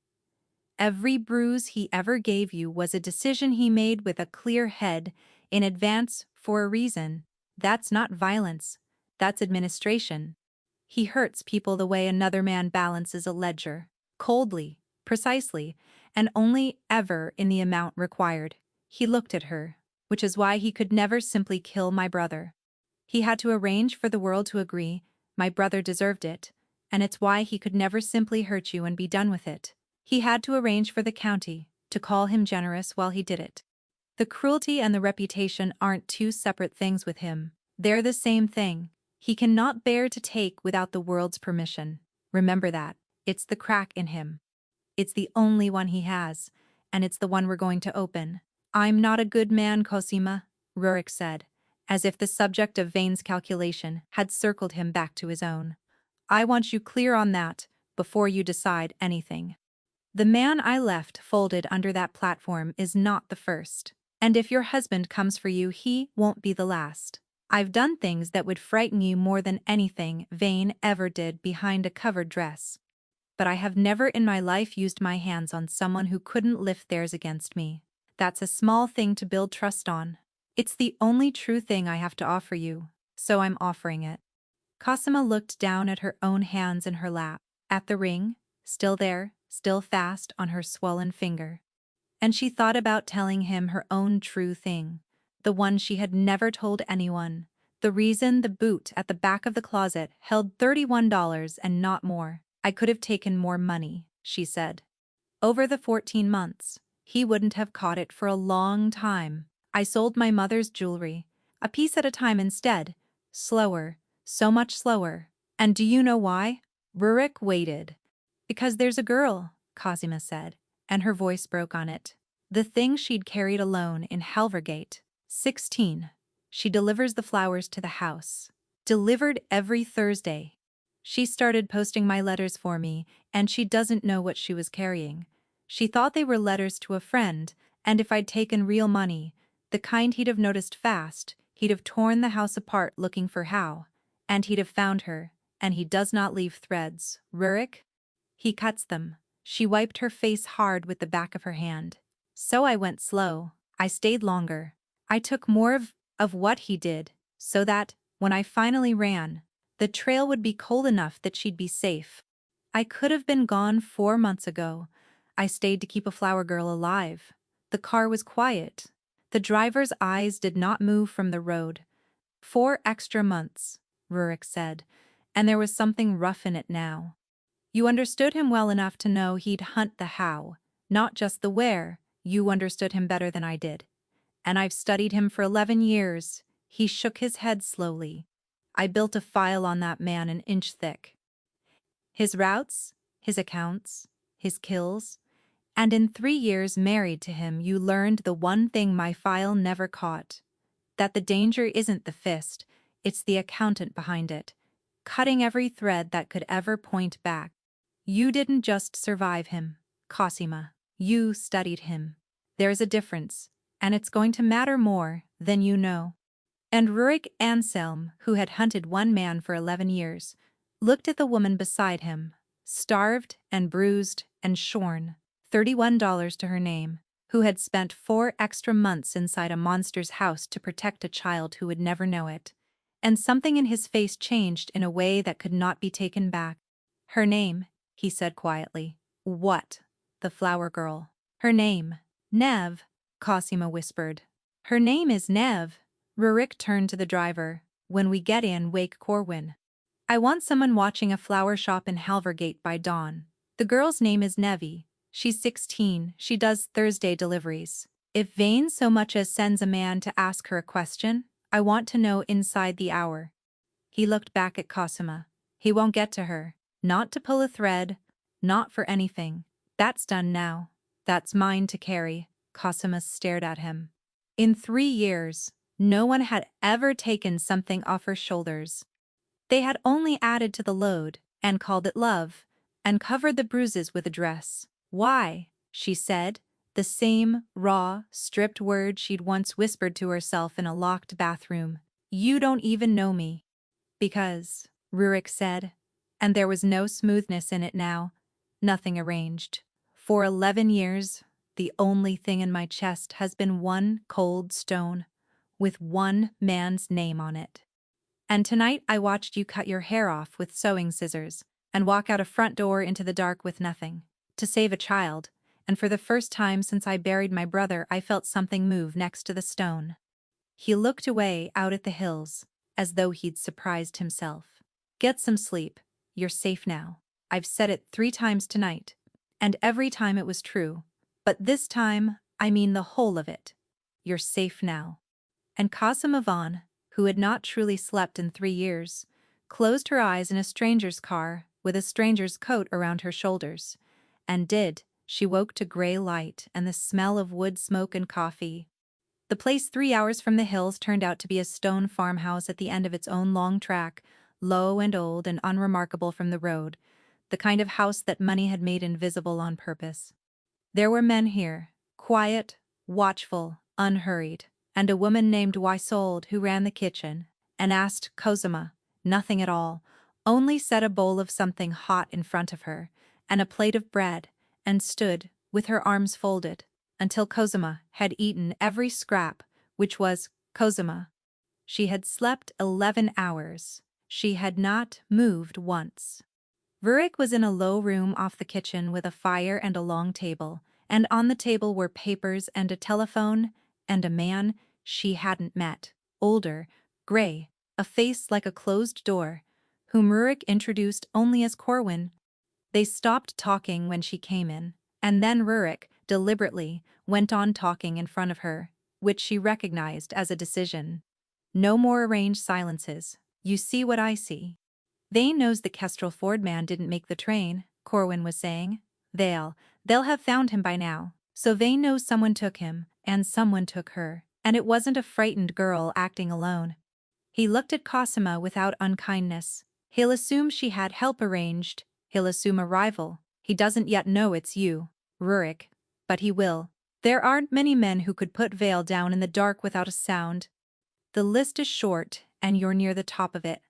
Every bruise he ever gave you was a decision he made with a clear head, in advance, for a reason. That's not violence. That's administration. He hurts people the way another man balances a ledger, coldly, precisely, and only ever in the amount required. He looked at her, which is why he could never simply kill my brother. He had to arrange for the world to agree my brother deserved it, and it's why he could never simply hurt you and be done with it. He had to arrange for the county to call him generous while he did it. The cruelty and the reputation aren't two separate things with him. They're the same thing. He cannot bear to take without the world's permission. Remember that. It's the crack in him. It's the only one he has, and it's the one we're going to open. I'm not a good man, Cosima, Rurik said, as if the subject of Vane's calculation had circled him back to his own. I want you clear on that before you decide anything. The man I left folded under that platform is not the first, and if your husband comes for you, he won't be the last. I've done things that would frighten you more than anything Vane ever did behind a covered dress. But I have never in my life used my hands on someone who couldn't lift theirs against me. That's a small thing to build trust on. It's the only true thing I have to offer you, so I'm offering it. Cosima looked down at her own hands in her lap, at the ring, still there, still fast on her swollen finger. And she thought about telling him her own true thing, the one she had never told anyone, the reason the boot at the back of the closet held $31 and not more. I could have taken more money, she said. Over the 14 months, he wouldn't have caught it for a long time. I sold my mother's jewelry, a piece at a time instead, slower, so much slower. And do you know why? Rurik waited. Because there's a girl, Cosima said, and her voice broke on it. The thing she'd carried alone in Halvergate. 16. She delivers the flowers to the house. Delivered every Thursday. She started posting my letters for me, and she doesn't know what she was carrying. She thought they were letters to a friend, and if I'd taken real money, the kind he'd have noticed fast, he'd have torn the house apart looking for how, and he'd have found her, and he does not leave threads. Rurik? He cuts them. She wiped her face hard with the back of her hand. So I went slow. I stayed longer. I took more of what he did, so that, when I finally ran, the trail would be cold enough that she'd be safe. I could have been gone 4 months ago. I stayed to keep a flower girl alive. The car was quiet. The driver's eyes did not move from the road. 4 extra months, Rurik said, and there was something rough in it now. You understood him well enough to know he'd hunt the how, not just the where. You understood him better than I did. And I've studied him for 11 years. He shook his head slowly. I built a file on that man an inch thick. His routes, his accounts, his kills, and in 3 years married to him you learned the one thing my file never caught. That the danger isn't the fist, it's the accountant behind it, cutting every thread that could ever point back. You didn't just survive him, Cosima. You studied him. There's a difference, and it's going to matter more than you know. And Rurik Anselm, who had hunted one man for 11 years, looked at the woman beside him, starved and bruised and shorn, $31 to her name, who had spent 4 extra months inside a monster's house to protect a child who would never know it. And something in his face changed in a way that could not be taken back. Her name, he said quietly. What? The flower girl. Her name. Nev, Cosima whispered. Her name is Nev. Rurik turned to the driver. When we get in, wake Corwin. I want someone watching a flower shop in Halvergate by dawn. The girl's name is Nevi. She's 16. She does Thursday deliveries. If Vane so much as sends a man to ask her a question, I want to know inside the hour. He looked back at Cosima. He won't get to her. Not to pull a thread. Not for anything. That's done now. That's mine to carry. Cosima stared at him. In 3 years, no one had ever taken something off her shoulders. They had only added to the load, and called it love, and covered the bruises with a dress. Why? She said, the same raw, stripped word she'd once whispered to herself in a locked bathroom. You don't even know me. Because, Rurik said, and there was no smoothness in it now, nothing arranged. For 11 years, the only thing in my chest has been one cold stone, with one man's name on it. And tonight I watched you cut your hair off with sewing scissors and walk out a front door into the dark with nothing, to save a child, and for the first time since I buried my brother I felt something move next to the stone. He looked away out at the hills, as though he'd surprised himself. Get some sleep. You're safe now. I've said it 3 times tonight, and every time it was true. But this time, I mean the whole of it. You're safe now. And Cosima Vaughn, who had not truly slept in 3 years, closed her eyes in a stranger's car with a stranger's coat around her shoulders. And she woke to gray light and the smell of wood smoke and coffee. The place 3 hours from the hills turned out to be a stone farmhouse at the end of its own long track, low and old and unremarkable from the road, the kind of house that money had made invisible on purpose. There were men here, quiet, watchful, unhurried, and a woman named Wysold who ran the kitchen, and asked Kozuma. Nothing at all. Only set a bowl of something hot in front of her, and a plate of bread, and stood, with her arms folded, until Kozuma had eaten every scrap, which was Kozuma. She had slept 11 hours. She had not moved once. Rurik was in a low room off the kitchen with a fire and a long table, and on the table were papers and a telephone, and a man she hadn't met, older, gray, a face like a closed door, whom Rurik introduced only as Corwin. They stopped talking when she came in, and then Rurik, deliberately, went on talking in front of her, which she recognized as a decision. No more arranged silences. You see what I see. Vane knows the Kestrel Ford man didn't make the train, Corwin was saying. They'll have found him by now. So Vane knows someone took him, and someone took her, and it wasn't a frightened girl acting alone. He looked at Cosima without unkindness. He'll assume she had help arranged. He'll assume a rival. He doesn't yet know it's you, Rurik. But he will. There aren't many men who could put Vale down in the dark without a sound. The list is short, and you're near the top of it.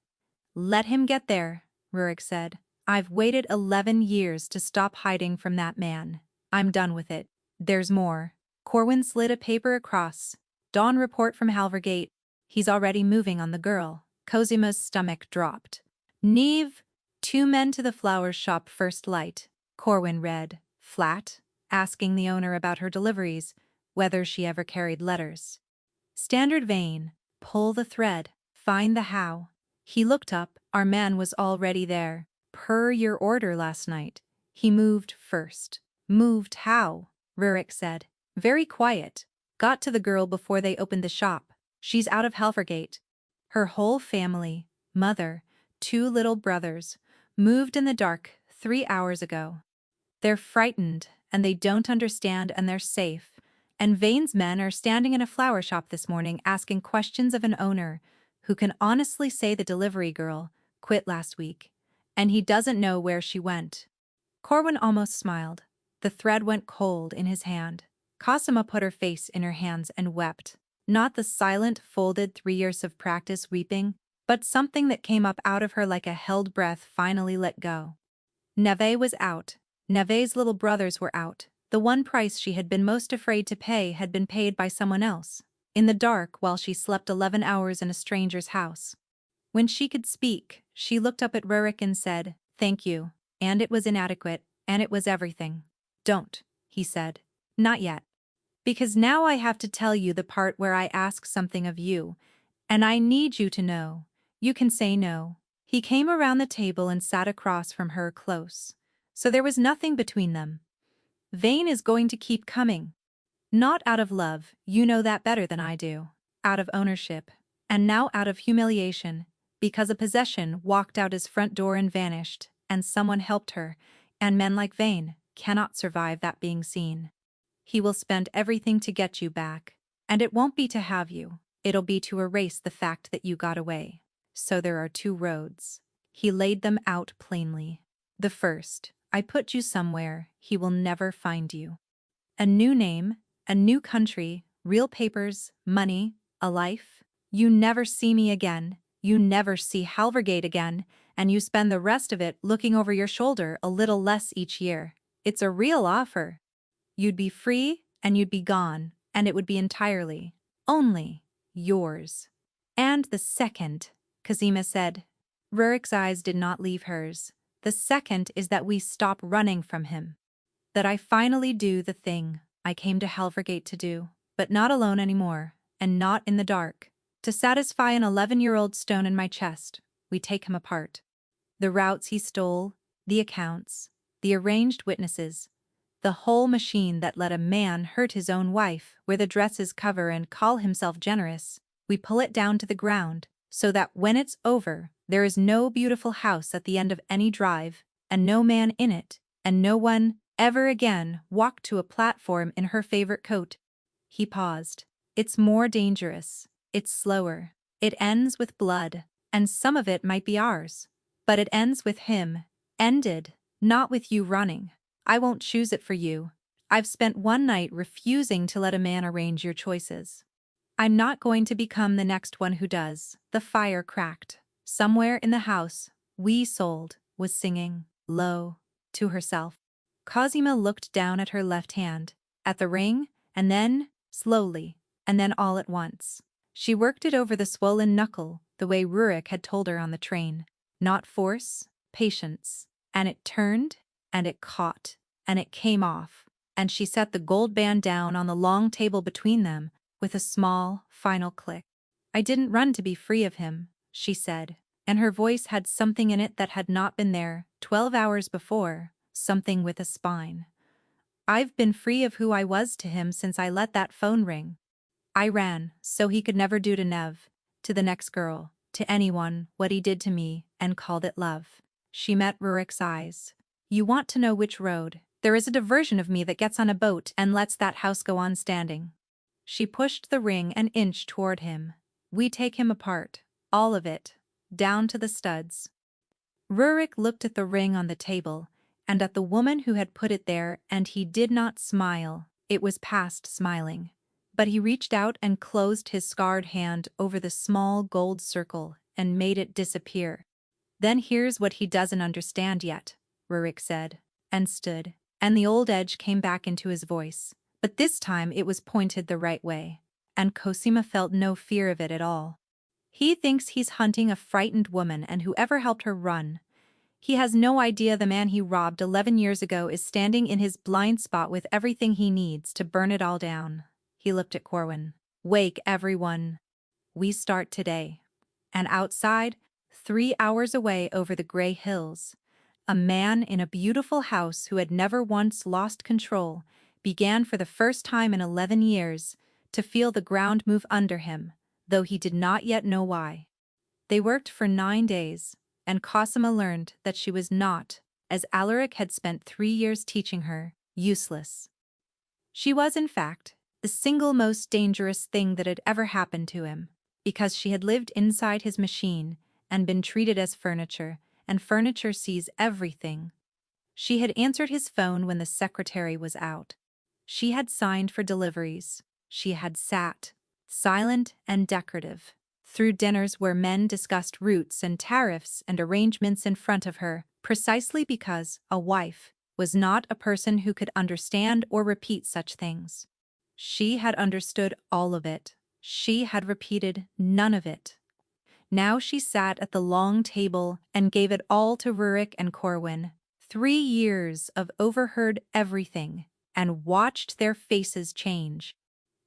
Let him get there, Rurik said. I've waited 11 years to stop hiding from that man. I'm done with it. There's more. Corwin slid a paper across. Dawn report from Halvergate. He's already moving on the girl. Cosima's stomach dropped. Neve, 2 men to the flowers shop first light. Corwin read. Flat, asking the owner about her deliveries, whether she ever carried letters. Standard vein. Pull the thread. Find the how. He looked up. Our man was already there. Per your order last night. He moved first. Moved how? Rurik said. Very quiet. Got to the girl before they opened the shop. She's out of Halvergate. Her whole family, mother, 2 little brothers, moved in the dark 3 hours ago. They're frightened, and they don't understand, and they're safe. And Vane's men are standing in a flower shop this morning asking questions of an owner who can honestly say the delivery girl quit last week, and he doesn't know where she went. Corwin almost smiled. The thread went cold in his hand. Cosima put her face in her hands and wept. Not the silent, folded 3 years of practice weeping, but something that came up out of her like a held breath finally let go. Neve was out. Neve's little brothers were out. The one price she had been most afraid to pay had been paid by someone else, in the dark while she slept 11 hours in a stranger's house. When she could speak, she looked up at Rurik and said, "Thank you," and it was inadequate, and it was everything. "Don't," he said. "Not yet. Because now I have to tell you the part where I ask something of you, and I need you to know. You can say no." He came around the table and sat across from her close. So there was nothing between them. Vane is going to keep coming. Not out of love, you know that better than I do. Out of ownership. And now out of humiliation, because a possession walked out his front door and vanished, and someone helped her, and men like Vane cannot survive that being seen. He will spend everything to get you back, and it won't be to have you, it'll be to erase the fact that you got away. So there are 2 roads. He laid them out plainly. The first, I put you somewhere he will never find you. A new name, a new country, real papers, money, a life. You never see me again, you never see Halvergate again, and you spend the rest of it looking over your shoulder a little less each year. It's a real offer. You'd be free, and you'd be gone, and it would be entirely, only, yours. And the second, Cosima said. Rurik's eyes did not leave hers. The second is that we stop running from him. That I finally do the thing I came to Halvergate to do, but not alone anymore, and not in the dark. To satisfy an 11-year-old stone in my chest, we take him apart. The routes he stole, the accounts, the arranged witnesses, the whole machine that let a man hurt his own wife, wear the dresses cover and call himself generous, we pull it down to the ground, so that when it's over, there is no beautiful house at the end of any drive, and no man in it, and no one ever again walk to a platform in her favorite coat. He paused. It's more dangerous. It's slower. It ends with blood, and some of it might be ours. But it ends with him. Ended, not with you running. I won't choose it for you. I've spent one night refusing to let a man arrange your choices. I'm not going to become the next one who does. The fire cracked. Somewhere in the house, We Sold was singing, low, to herself. Cosima looked down at her left hand, at the ring, and then, slowly, and then all at once. She worked it over the swollen knuckle, the way Rurik had told her on the train. Not force, patience. And it turned, and it caught, and it came off, and she set the gold band down on the long table between them, with a small, final click. I didn't run to be free of him, she said, and her voice had something in it that had not been there 12 hours before, something with a spine. I've been free of who I was to him since I let that phone ring. I ran, so he could never do to Nev, to the next girl, to anyone, what he did to me, and called it love. She met Rurik's eyes. You want to know which road? There is a diversion of me that gets on a boat and lets that house go on standing. She pushed the ring an inch toward him. We take him apart, all of it, down to the studs. Rurik looked at the ring on the table, and at the woman who had put it there, and he did not smile. It was past smiling. But he reached out and closed his scarred hand over the small gold circle and made it disappear. Then here's what he doesn't understand yet, Rurik said, and stood, and the old edge came back into his voice, but this time it was pointed the right way, and Cosima felt no fear of it at all. He thinks he's hunting a frightened woman and whoever helped her run. He has no idea the man he robbed 11 years ago is standing in his blind spot with everything he needs to burn it all down. He looked at Corwin. Wake everyone. We start today. And outside, 3 hours away over the gray hills, a man in a beautiful house who had never once lost control began for the first time in 11 years to feel the ground move under him, though he did not yet know why. They worked for 9 days, and Cosima learned that she was not, as Alaric had spent 3 years teaching her, useless. She was, in fact, the single most dangerous thing that had ever happened to him, because she had lived inside his machine and been treated as furniture, and furniture sees everything. She had answered his phone when the secretary was out. She had signed for deliveries. She had sat, silent and decorative, through dinners where men discussed routes and tariffs and arrangements in front of her, precisely because a wife was not a person who could understand or repeat such things. She had understood all of it. She had repeated none of it. Now she sat at the long table and gave it all to Rurik and Corwin. 3 years of overheard everything and watched their faces change.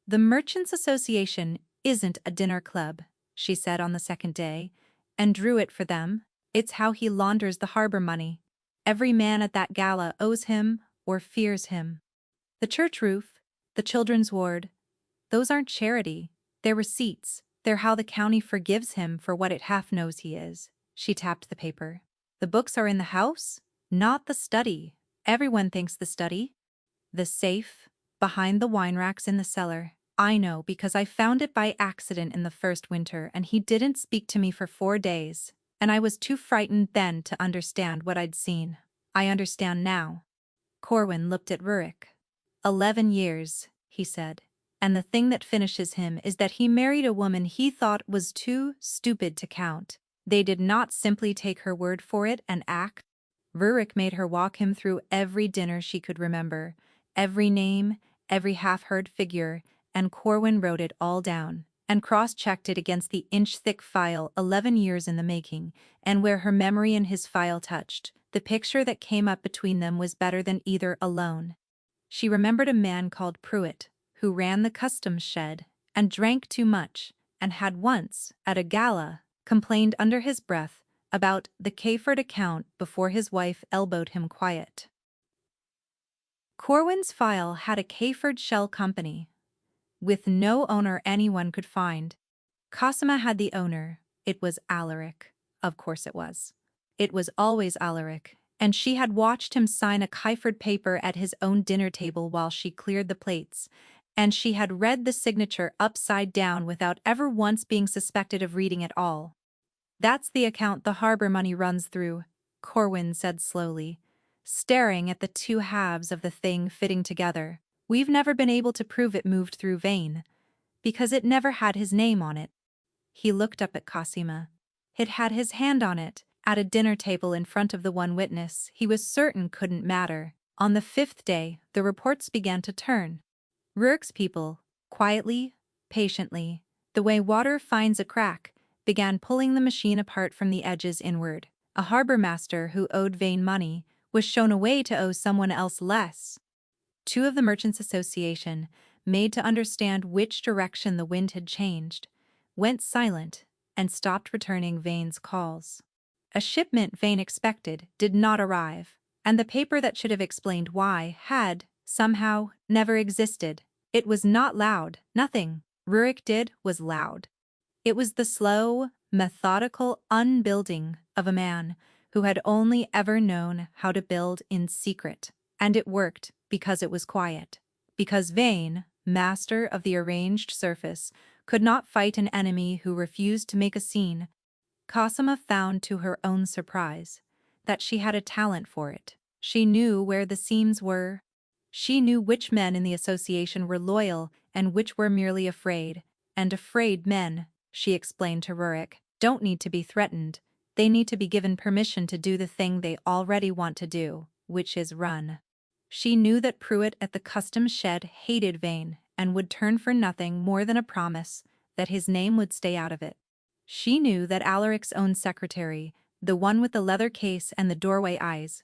The Merchants' Association isn't a dinner club, she said on the second day, and drew it for them. It's how he launders the harbor money. Every man at that gala owes him or fears him. The church roof, the children's ward, those aren't charity, they're receipts. They're how the county forgives him for what it half knows he is. She tapped the paper. The books are in the house, not the study. Everyone thinks the study. The safe, behind the wine racks in the cellar. I know because I found it by accident in the first winter and he didn't speak to me for 4 days, and I was too frightened then to understand what I'd seen. I understand now. Corwin looked at Rurik. 11 years, he said. And the thing that finishes him is that he married a woman he thought was too stupid to count. They did not simply take her word for it and act. Rurik made her walk him through every dinner she could remember, every name, every half-heard figure, and Corwin wrote it all down, and cross-checked it against the inch-thick file 11 years in the making, and where her memory and his file touched, the picture that came up between them was better than either alone. She remembered a man called Pruitt, who ran the customs shed, and drank too much, and had once, at a gala, complained under his breath about the Kayford account before his wife elbowed him quiet. Corwin's file had a Kayford Shell Company, with no owner anyone could find. Cosima had the owner. It was Alaric. Of course it was. It was always Alaric, and she had watched him sign a Kayford paper at his own dinner table while she cleared the plates, and she had read the signature upside down without ever once being suspected of reading it all. That's the account the harbor money runs through, Corwin said slowly, staring at the two halves of the thing fitting together. We've never been able to prove it moved through Vane, because it never had his name on it. He looked up at Cosima. It had his hand on it, at a dinner table in front of the one witness he was certain couldn't matter. On the 5th day, the reports began to turn. Rurik's people, quietly, patiently, the way water finds a crack, began pulling the machine apart from the edges inward. A harbor master who owed Vane money was shown a way to owe someone else less. Two of the Merchants' Association, made to understand which direction the wind had changed, went silent and stopped returning Vane's calls. A shipment Vane expected did not arrive, and the paper that should have explained why had, somehow, never existed. It was not loud, nothing Rurik did was loud. It was the slow, methodical unbuilding of a man who had only ever known how to build in secret, and it worked because it was quiet. Because Vane, master of the arranged surface, could not fight an enemy who refused to make a scene. Cosima found to her own surprise that she had a talent for it. She knew where the seams were. She knew which men in the association were loyal and which were merely afraid. And afraid men, she explained to Rurik, don't need to be threatened. They need to be given permission to do the thing they already want to do, which is run. She knew that Pruitt at the customs shed hated Vane and would turn for nothing more than a promise that his name would stay out of it. She knew that Alaric's own secretary, the one with the leather case and the doorway eyes,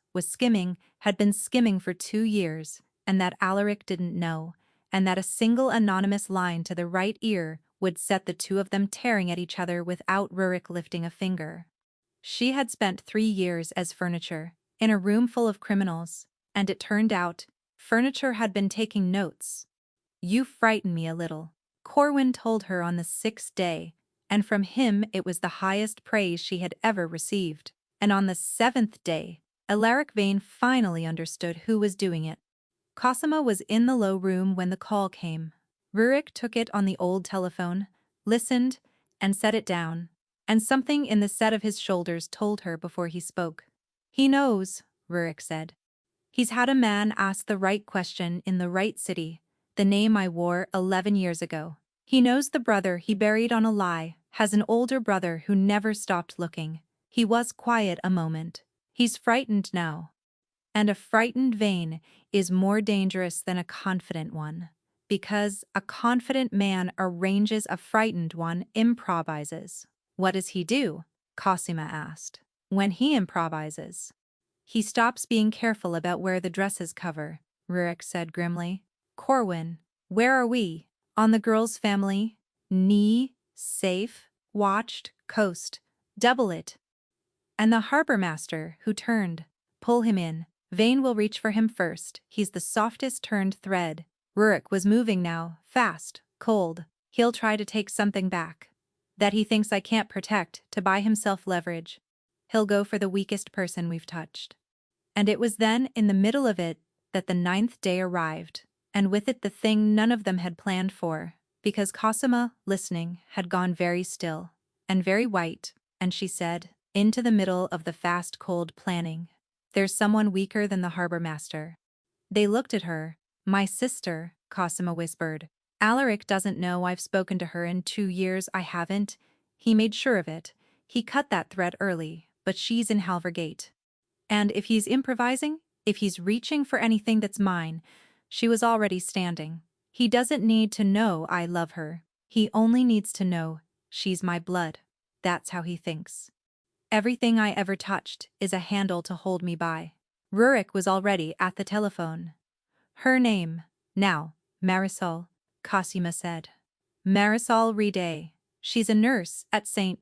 had been skimming for 2 years, and that Alaric didn't know, and that a single anonymous line to the right ear would set the two of them tearing at each other without Rurik lifting a finger. She had spent 3 years as furniture, in a room full of criminals, and it turned out, furniture had been taking notes. "You frighten me a little," Corwin told her on the 6th day, and from him it was the highest praise she had ever received. And on the 7th day, Alaric Vane finally understood who was doing it. Cosima was in the low room when the call came. Rurik took it on the old telephone, listened, and set it down, and something in the set of his shoulders told her before he spoke. "He knows," Rurik said. "He's had a man ask the right question in the right city, the name I wore 11 years ago. He knows the brother he buried on a lie has an older brother who never stopped looking. He was quiet a moment. He's frightened now. And a frightened Vane is more dangerous than a confident one, because a confident man arranges a frightened one improvises." "What does he do?" Cosima asked. "When he improvises, he stops being careful about where the dresses cover," Rurik said grimly. "Corwin, where are we? On the girl's family? Knee, safe, watched, coast, double it. And the harbor master, who turned, pull him in. Vane will reach for him first, he's the softest turned thread." Rurik was moving now, fast, cold. "He'll try to take something back that he thinks I can't protect to buy himself leverage. He'll go for the weakest person we've touched." And it was then, in the middle of it, that the 9th day arrived, and with it the thing none of them had planned for, because Cosima, listening, had gone very still, and very white, and she said, into the middle of the fast cold planning, "There's someone weaker than the harbor master." They looked at her. "My sister," Cosima whispered. "Alaric doesn't know I've spoken to her in 2 years. I haven't. He made sure of it. He cut that thread early, but she's in Halvergate. And if he's improvising, if he's reaching for anything that's mine," she was already standing, "he doesn't need to know I love her. He only needs to know she's my blood. That's how he thinks. Everything I ever touched is a handle to hold me by." Rurik was already at the telephone. "Her name, now, Marisol," Cosima said. "Marisol Rede. She's a nurse at St.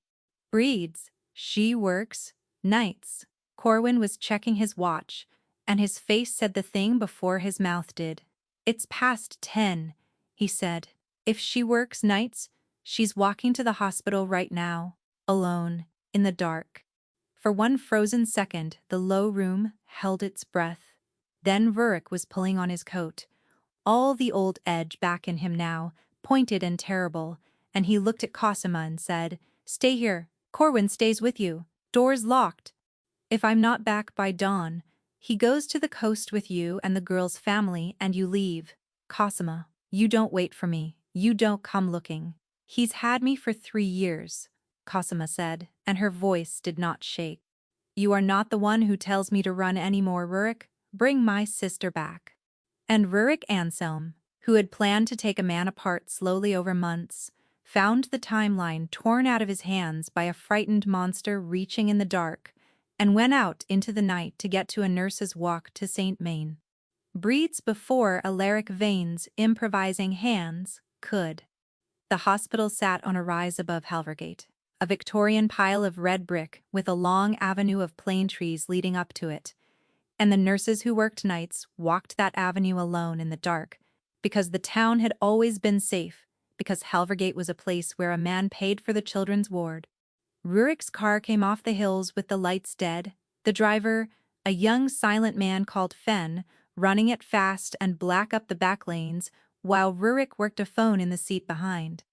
Breed's. She works nights." Corwin was checking his watch, and his face said the thing before his mouth did. "It's past 10, he said. "If she works nights, she's walking to the hospital right now, alone, in the dark." For one frozen second, the low room held its breath. Then Rurik was pulling on his coat, all the old edge back in him now, pointed and terrible, and he looked at Cosima and said, "Stay here. Corwin stays with you. Door's locked. If I'm not back by dawn, he goes to the coast with you and the girl's family and you leave. Cosima, you don't wait for me. You don't come looking. He's had me for 3 years, Cosima said, and her voice did not shake. You are not the one who tells me to run anymore, Rurik. Bring my sister back. And Rurik Anselm, who had planned to take a man apart slowly over months, found the timeline torn out of his hands by a frightened monster reaching in the dark, and went out into the night to get to a nurse's walk to St. Main. Breeds before Alaric Vane's improvising hands could. The hospital sat on a rise above Halvergate, a Victorian pile of red brick with a long avenue of plane trees leading up to it, and the nurses who worked nights walked that avenue alone in the dark, because the town had always been safe, because Halvergate was a place where a man paid for the children's ward. Rurik's car came off the hills with the lights dead, the driver, a young silent man called Fen, running it fast and black up the back lanes, while Rurik worked a phone in the seat behind.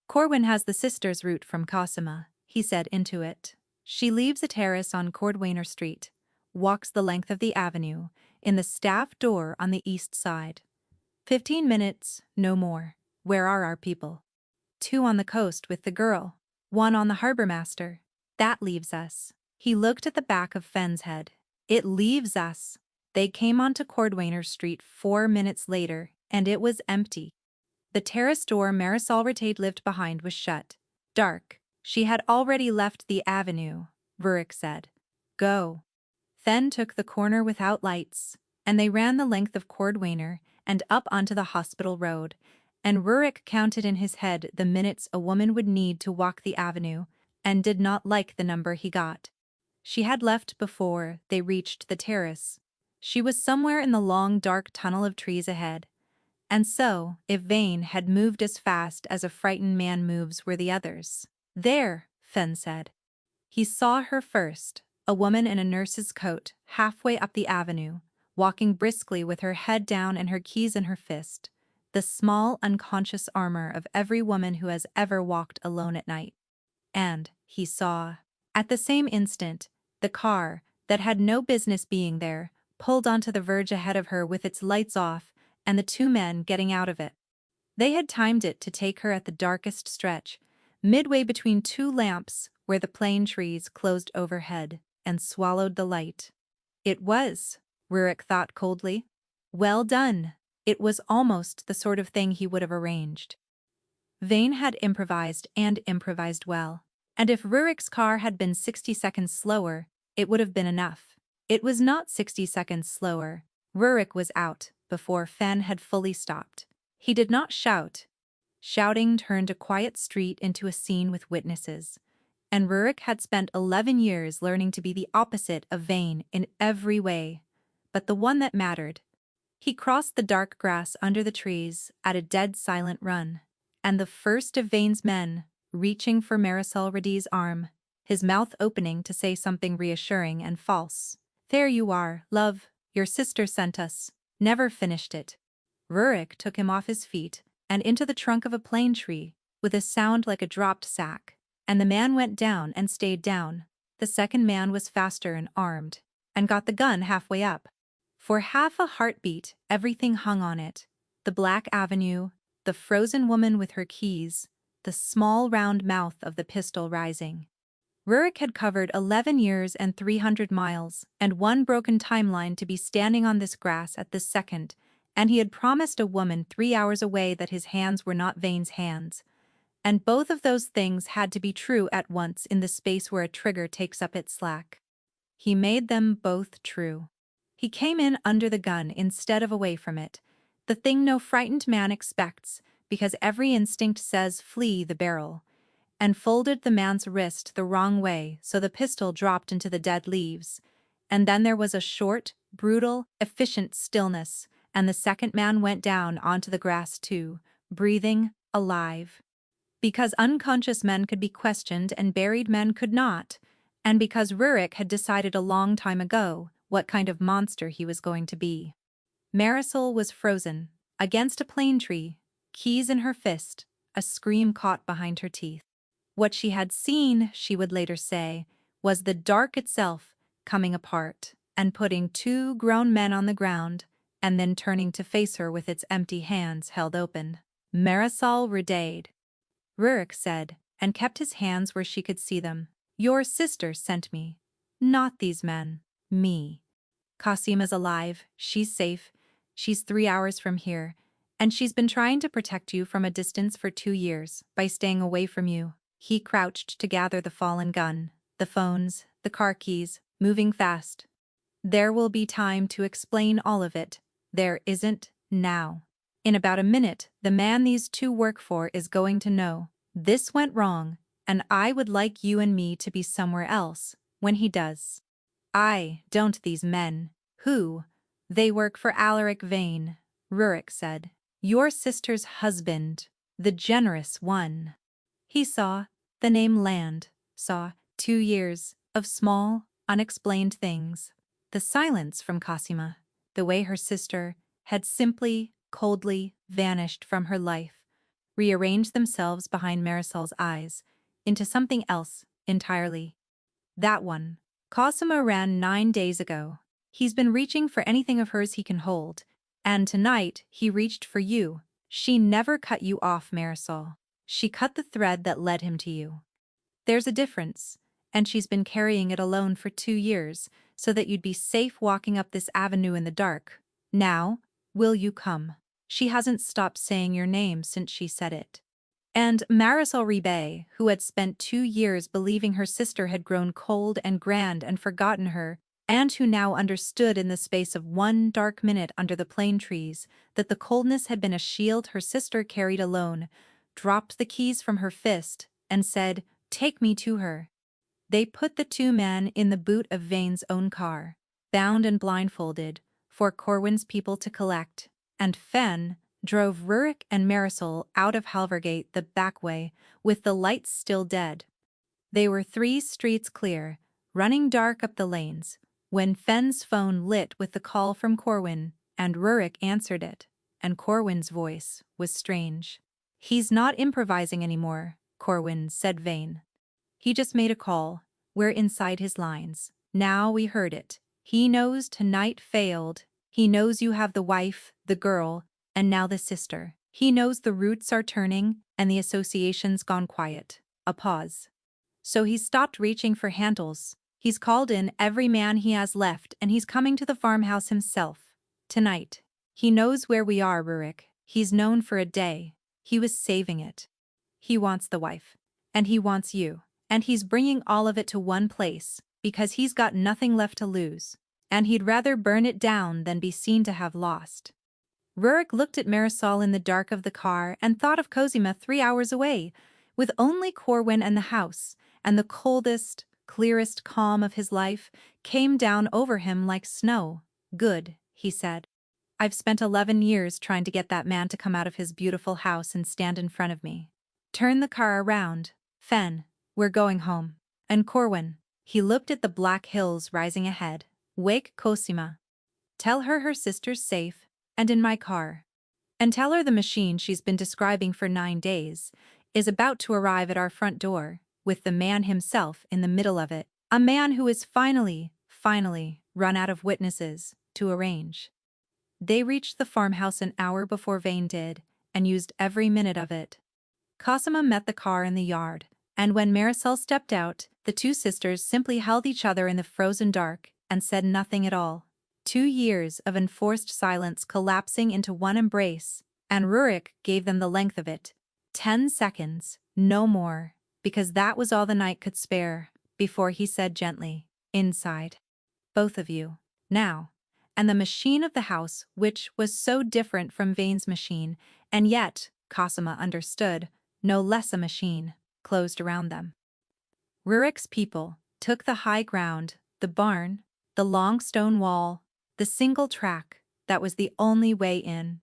Corwin has the sister's route from Cosima, he said into it. She leaves a terrace on Cordwainer Street, walks the length of the avenue, in the staff door on the east side. 15 minutes, no more. Where are our people? 2 on the coast with the girl, 1 on the harbor master. That leaves us. He looked at the back of Fenn's head. It leaves us. They came onto Cordwainer Street 4 minutes later, and it was empty. The terrace door Marisol Rattade lived behind was shut. Dark. She had already left the avenue, Rurik said. Go. Fen took the corner without lights, and they ran the length of Cordwainer and up onto the hospital road, and Rurik counted in his head the minutes a woman would need to walk the avenue, and did not like the number he got. She had left before they reached the terrace. She was somewhere in the long dark tunnel of trees ahead. And so, if Vane had moved as fast as a frightened man moves, were the others. There, Fen said. He saw her first, a woman in a nurse's coat, halfway up the avenue, walking briskly with her head down and her keys in her fist, the small, unconscious armor of every woman who has ever walked alone at night. And he saw, at the same instant, the car, that had no business being there, pulled onto the verge ahead of her with its lights off, and the 2 men getting out of it. They had timed it to take her at the darkest stretch, midway between 2 lamps where the plane trees closed overhead and swallowed the light. It was, Rurik thought coldly. Well done. It was almost the sort of thing he would have arranged. Vane had improvised and improvised well, and if Rurik's car had been 60 seconds slower, it would have been enough. It was not 60 seconds slower. Rurik was out before Fen had fully stopped. He did not shout. Shouting turned a quiet street into a scene with witnesses, and Rurik had spent 11 years learning to be the opposite of Vane in every way, but the one that mattered. He crossed the dark grass under the trees at a dead silent run, and the first of Vane's men, reaching for Marisol Rattade's arm, his mouth opening to say something reassuring and false. There you are, love, your sister sent us. Never finished it. Rurik took him off his feet and into the trunk of a plane tree, with a sound like a dropped sack, and the man went down and stayed down. The second man was faster and armed, and got the gun halfway up. For half a heartbeat, everything hung on it. The black avenue, the frozen woman with her keys, the small round mouth of the pistol rising. Rurik had covered 11 years and 300 miles, and 1 broken timeline to be standing on this grass at this second, and he had promised a woman 3 hours away that his hands were not Vane's hands. And both of those things had to be true at once in the space where a trigger takes up its slack. He made them both true. He came in under the gun instead of away from it, the thing no frightened man expects, because every instinct says flee the barrel, and folded the man's wrist the wrong way so the pistol dropped into the dead leaves. And then there was a short, brutal, efficient stillness, and the second man went down onto the grass too, breathing, alive. Because unconscious men could be questioned and buried men could not, and because Rurik had decided a long time ago what kind of monster he was going to be. Marisol was frozen, against a plane tree, keys in her fist, a scream caught behind her teeth. What she had seen, she would later say, was the dark itself coming apart and putting 2 grown men on the ground, and then turning to face her with its empty hands held open. Marisol redayed. Rurik said, and kept his hands where she could see them. Your sister sent me. Not these men. Me. Cosima's alive, she's safe, she's 3 hours from here, and she's been trying to protect you from a distance for 2 years by staying away from you. He crouched to gather the fallen gun, the phones, the car keys, moving fast. There will be time to explain all of it. There isn't now. In about a minute, the man these two work for is going to know. This went wrong, and I would like you and me to be somewhere else when he does. I don't these men. Who? They work for Alaric Vane, Rurik said. Your sister's husband, the generous one. He saw the name land, saw 2 years of small, unexplained things. The silence from Cosima, the way her sister had simply, coldly vanished from her life, rearranged themselves behind Marisol's eyes into something else entirely. That one. Cosima ran 9 days ago. He's been reaching for anything of hers he can hold, and tonight he reached for you. She never cut you off, Marisol. She cut the thread that led him to you. There's a difference, and she's been carrying it alone for 2 years, so that you'd be safe walking up this avenue in the dark. Now, will you come? She hasn't stopped saying your name since she said it. And Marisol Ribe, who had spent 2 years believing her sister had grown cold and grand and forgotten her, and who now understood in the space of 1 dark minute under the plane trees that the coldness had been a shield her sister carried alone, dropped the keys from her fist and said, "Take me to her." They put the 2 men in the boot of Vane's own car, bound and blindfolded, for Corwin's people to collect, and Fen drove Rurik and Marisol out of Halvergate the back way, with the lights still dead. They were 3 streets clear, running dark up the lanes, when Fen's phone lit with the call from Corwin, and Rurik answered it, and Corwin's voice was strange. He's not improvising anymore, Corwin said Vane. He just made a call. We're inside his lines. Now we heard it. He knows tonight failed. He knows you have the wife, the girl, and now the sister. He knows the roots are turning and the association's gone quiet. A pause. So he's stopped reaching for handles. He's called in every man he has left and he's coming to the farmhouse himself. Tonight. He knows where we are, Rurik. He's known for a day. He was saving it. He wants the wife. And he wants you. And he's bringing all of it to one place, because he's got nothing left to lose. And he'd rather burn it down than be seen to have lost. Rurik looked at Marisol in the dark of the car and thought of Cosima 3 hours away, with only Corwin and the house, and the coldest, clearest calm of his life came down over him like snow. Good, he said. I've spent 11 years trying to get that man to come out of his beautiful house and stand in front of me. Turn the car around. Fen, we're going home. And Corwin, he looked at the black hills rising ahead. Wake Cosima. Tell her sister's safe, and in my car. And tell her the machine she's been describing for 9 days is about to arrive at our front door, with the man himself in the middle of it. A man who is finally run out of witnesses to arrange. They reached the farmhouse an hour before Vane did, and used every minute of it. Cosima met the car in the yard, and when Marisol stepped out, the 2 sisters simply held each other in the frozen dark and said nothing at all. 2 years of enforced silence collapsing into one embrace, and Rurik gave them the length of it. 10 seconds, no more, because that was all the night could spare, before he said gently, "Inside. Both of you. Now." And the machine of the house, which was so different from Vane's machine, and yet, Cosima understood, no less a machine, closed around them. Rurik's people took the high ground, the barn, the long stone wall, the single track that was the only way in.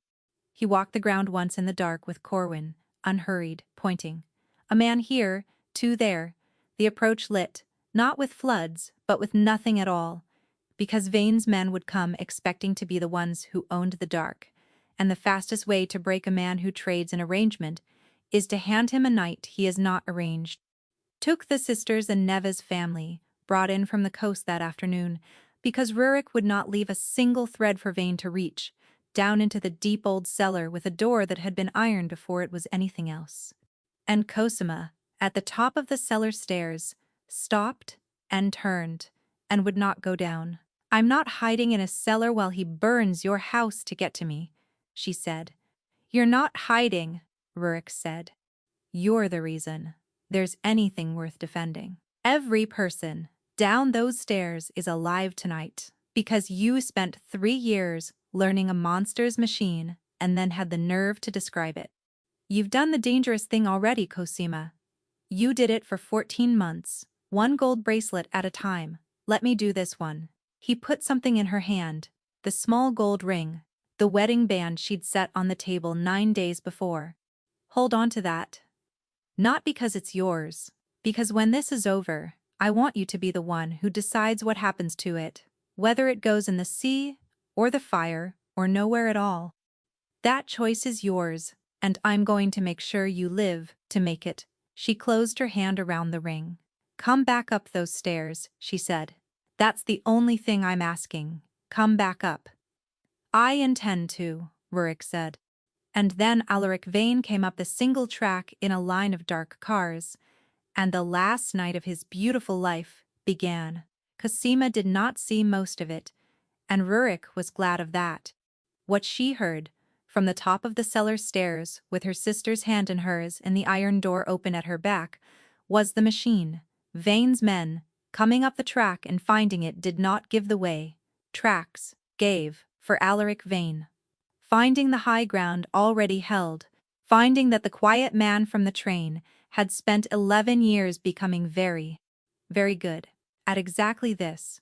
He walked the ground once in the dark with Corwin, unhurried, pointing. A man here, 2 there, the approach lit, not with floods, but with nothing at all, because Vane's men would come expecting to be the ones who owned the dark, and the fastest way to break a man who trades an arrangement is to hand him a night he has not arranged. Took the sisters and Neva's family, brought in from the coast that afternoon, because Rurik would not leave a single thread for Vane to reach, down into the deep old cellar with a door that had been ironed before it was anything else. And Cosima, at the top of the cellar stairs, stopped and turned and would not go down. "I'm not hiding in a cellar while he burns your house to get to me," she said. "You're not hiding," Rurik said. "You're the reason there's anything worth defending. Every person down those stairs is alive tonight because you spent 3 years learning a monster's machine and then had the nerve to describe it. You've done the dangerous thing already, Cosima. You did it for 14 months, one gold bracelet at a time. Let me do this one." He put something in her hand, the small gold ring, the wedding band she'd set on the table 9 days before. "Hold on to that. Not because it's yours, because when this is over, I want you to be the one who decides what happens to it, whether it goes in the sea, or the fire, or nowhere at all. That choice is yours, and I'm going to make sure you live to make it." She closed her hand around the ring. "Come back up those stairs," she said. "That's the only thing I'm asking. Come back up." "I intend to," Rurik said. And then Alaric Vane came up the single track in a line of dark cars, and the last night of his beautiful life began. Cosima did not see most of it, and Rurik was glad of that. What she heard, from the top of the cellar stairs with her sister's hand in hers and the iron door open at her back, was the machine. Vane's men, coming up the track and finding it did not give the way. Tracks gave for Alaric Vane. Finding the high ground already held, finding that the quiet man from the train had spent 11 years becoming very, very good at exactly this.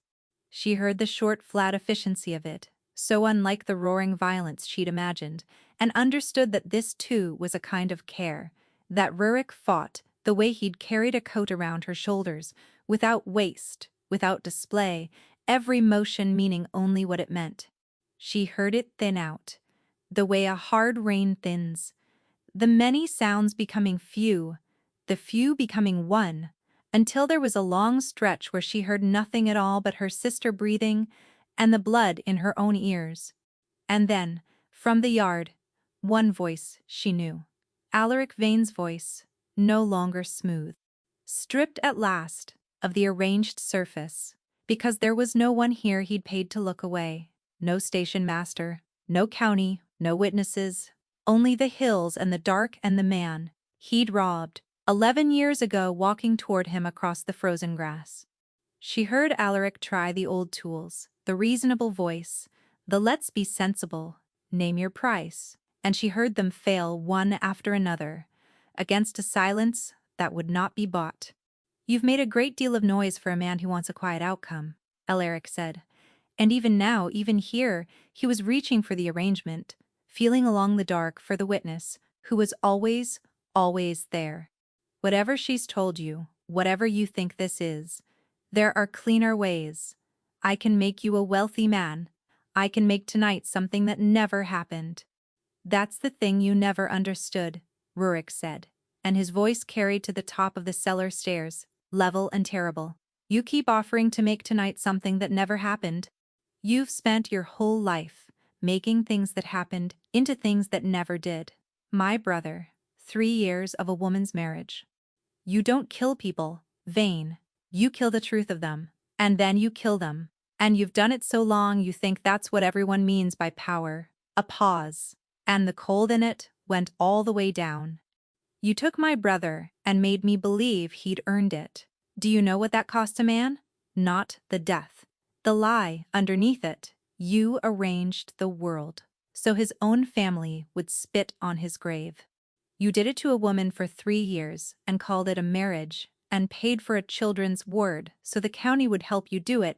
She heard the short, flat efficiency of it, so unlike the roaring violence she'd imagined, and understood that this too was a kind of care, that Rurik fought the way he'd carried a coat around her shoulders, without waste, without display, every motion meaning only what it meant. She heard it thin out, the way a hard rain thins, the many sounds becoming few, the few becoming one, until there was a long stretch where she heard nothing at all but her sister breathing and the blood in her own ears. And then, from the yard, one voice she knew. Alaric Vane's voice, no longer smooth. Stripped at last of the arranged surface, because there was no one here he'd paid to look away. No station master, no county, no witnesses, only the hills and the dark and the man he'd robbed 11 years ago walking toward him across the frozen grass. She heard Alaric try the old tools, the reasonable voice, the let's be sensible, name your price, and she heard them fail one after another, against a silence that would not be bought. "You've made a great deal of noise for a man who wants a quiet outcome," Alaric said. And even now, even here, he was reaching for the arrangement, feeling along the dark for the witness, who was always, always there. "Whatever she's told you, whatever you think this is, there are cleaner ways. I can make you a wealthy man. I can make tonight something that never happened." "That's the thing you never understood," Rurik said, and his voice carried to the top of the cellar stairs, level and terrible. "You keep offering to make tonight something that never happened. You've spent your whole life making things that happened into things that never did. My brother, 3 years of a woman's marriage. You don't kill people, Vane. You kill the truth of them, and then you kill them. And you've done it so long you think that's what everyone means by power." A pause, and the cold in it went all the way down. "You took my brother and made me believe he'd earned it. Do you know what that cost a man? Not the death. The lie underneath it. You arranged the world so his own family would spit on his grave. You did it to a woman for 3 years and called it a marriage and paid for a children's ward so the county would help you do it.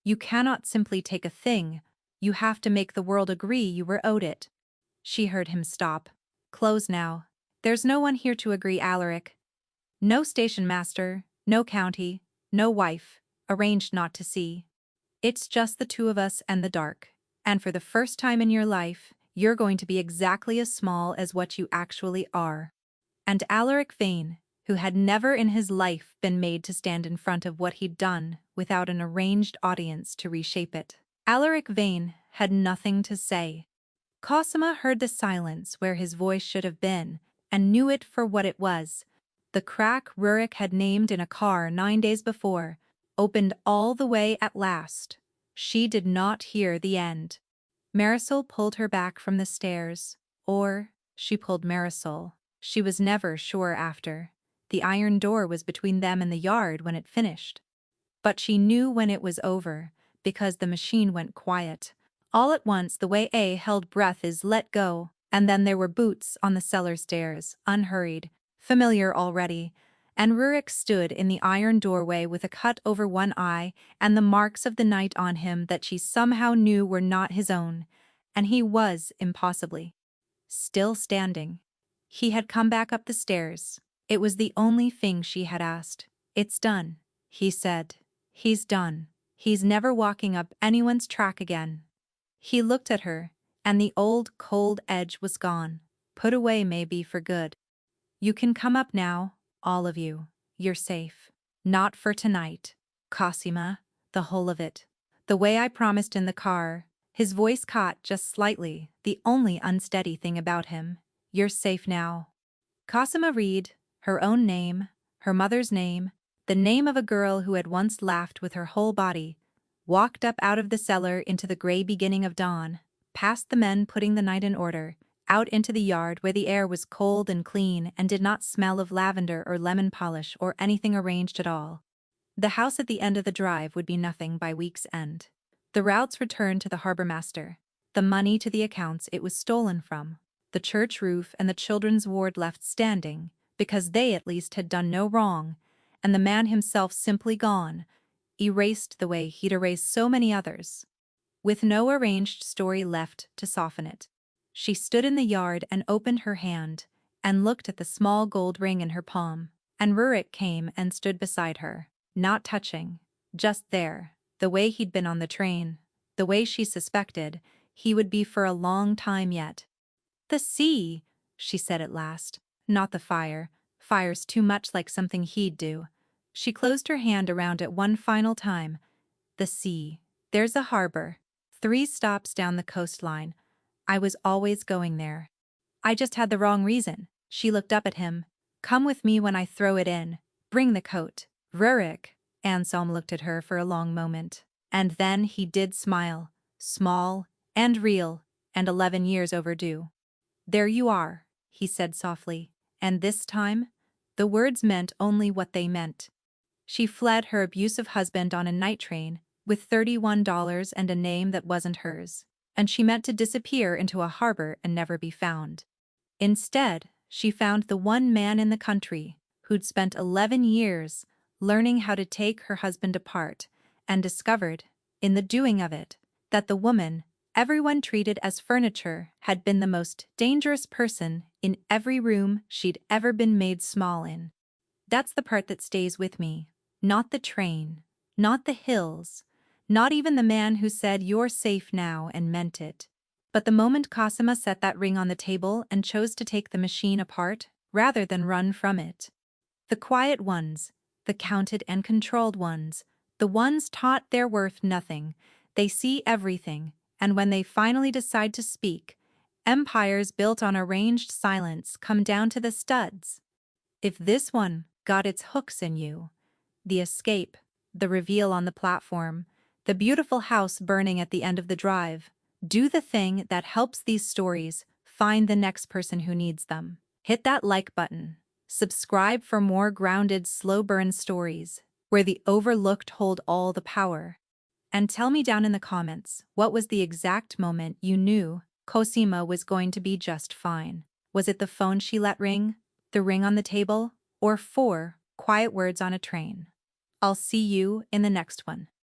You cannot simply take a thing. You have to make the world agree you were owed it." She heard him stop. "Close now. There's no one here to agree, Alaric. No station master, no county, no wife, arranged not to see. It's just the two of us and the dark, and for the first time in your life, you're going to be exactly as small as what you actually are." And Alaric Vane, who had never in his life been made to stand in front of what he'd done without an arranged audience to reshape it. Alaric Vane had nothing to say. Cosima heard the silence where his voice should have been, and knew it for what it was. The crack Rurik had named in a car 9 days before opened all the way at last. She did not hear the end. Marisol pulled her back from the stairs. Or she pulled Marisol. She was never sure after. The iron door was between them and the yard when it finished. But she knew when it was over, because the machine went quiet. All at once the way A held breath is let go, and then there were boots on the cellar stairs, unhurried, familiar already, and Rurik stood in the iron doorway with a cut over one eye and the marks of the night on him that she somehow knew were not his own, and he was, impossibly, still standing. He had come back up the stairs. It was the only thing she had asked. "It's done," he said. "He's done. He's never walking up anyone's track again." He looked at her, and the old cold edge was gone, put away maybe for good. "You can come up now, all of you. You're safe. Not for tonight, Cosima, the whole of it. The way I promised in the car." His voice caught just slightly, the only unsteady thing about him. "You're safe now." Cosima Reed, her own name, her mother's name, the name of a girl who had once laughed with her whole body, walked up out of the cellar into the gray beginning of dawn, past the men putting the night in order, out into the yard where the air was cold and clean and did not smell of lavender or lemon polish or anything arranged at all. The house at the end of the drive would be nothing by week's end. The routes returned to the harbor master, the money to the accounts it was stolen from, the church roof and the children's ward left standing, because they at least had done no wrong, and the man himself simply gone, erased the way he'd erased so many others, with no arranged story left to soften it. She stood in the yard and opened her hand, and looked at the small gold ring in her palm, and Rurik came and stood beside her, not touching, just there, the way he'd been on the train, the way she suspected he would be for a long time yet. "The sea," she said at last, "not the fire. Fire's too much like something he'd do." She closed her hand around it one final time. "The sea. There's a harbor. 3 stops down the coastline. I was always going there. I just had the wrong reason." She looked up at him. "Come with me when I throw it in. Bring the coat." "Rurik." Anselm looked at her for a long moment. And then he did smile. Small, and real, and 11 years overdue. "There you are," he said softly. And this time, the words meant only what they meant. She fled her abusive husband on a night train with $31 and a name that wasn't hers, and she meant to disappear into a harbor and never be found. Instead, she found the one man in the country who'd spent 11 years learning how to take her husband apart, and discovered, in the doing of it, that the woman everyone treated as furniture had been the most dangerous person in every room she'd ever been made small in. That's the part that stays with me. Not the train, not the hills, not even the man who said "you're safe now" and meant it. But the moment Cosima set that ring on the table and chose to take the machine apart, rather than run from it. The quiet ones, the counted and controlled ones, the ones taught they're worth nothing, they see everything, and when they finally decide to speak, empires built on arranged silence come down to the studs. If this one got its hooks in you, the escape, the reveal on the platform, the beautiful house burning at the end of the drive, do the thing that helps these stories find the next person who needs them. Hit that like button. Subscribe for more grounded, slow-burn stories, where the overlooked hold all the power. And tell me down in the comments, what was the exact moment you knew Cosima was going to be just fine? Was it the phone she let ring, the ring on the table, or 4 quiet words on a train? I'll see you in the next one.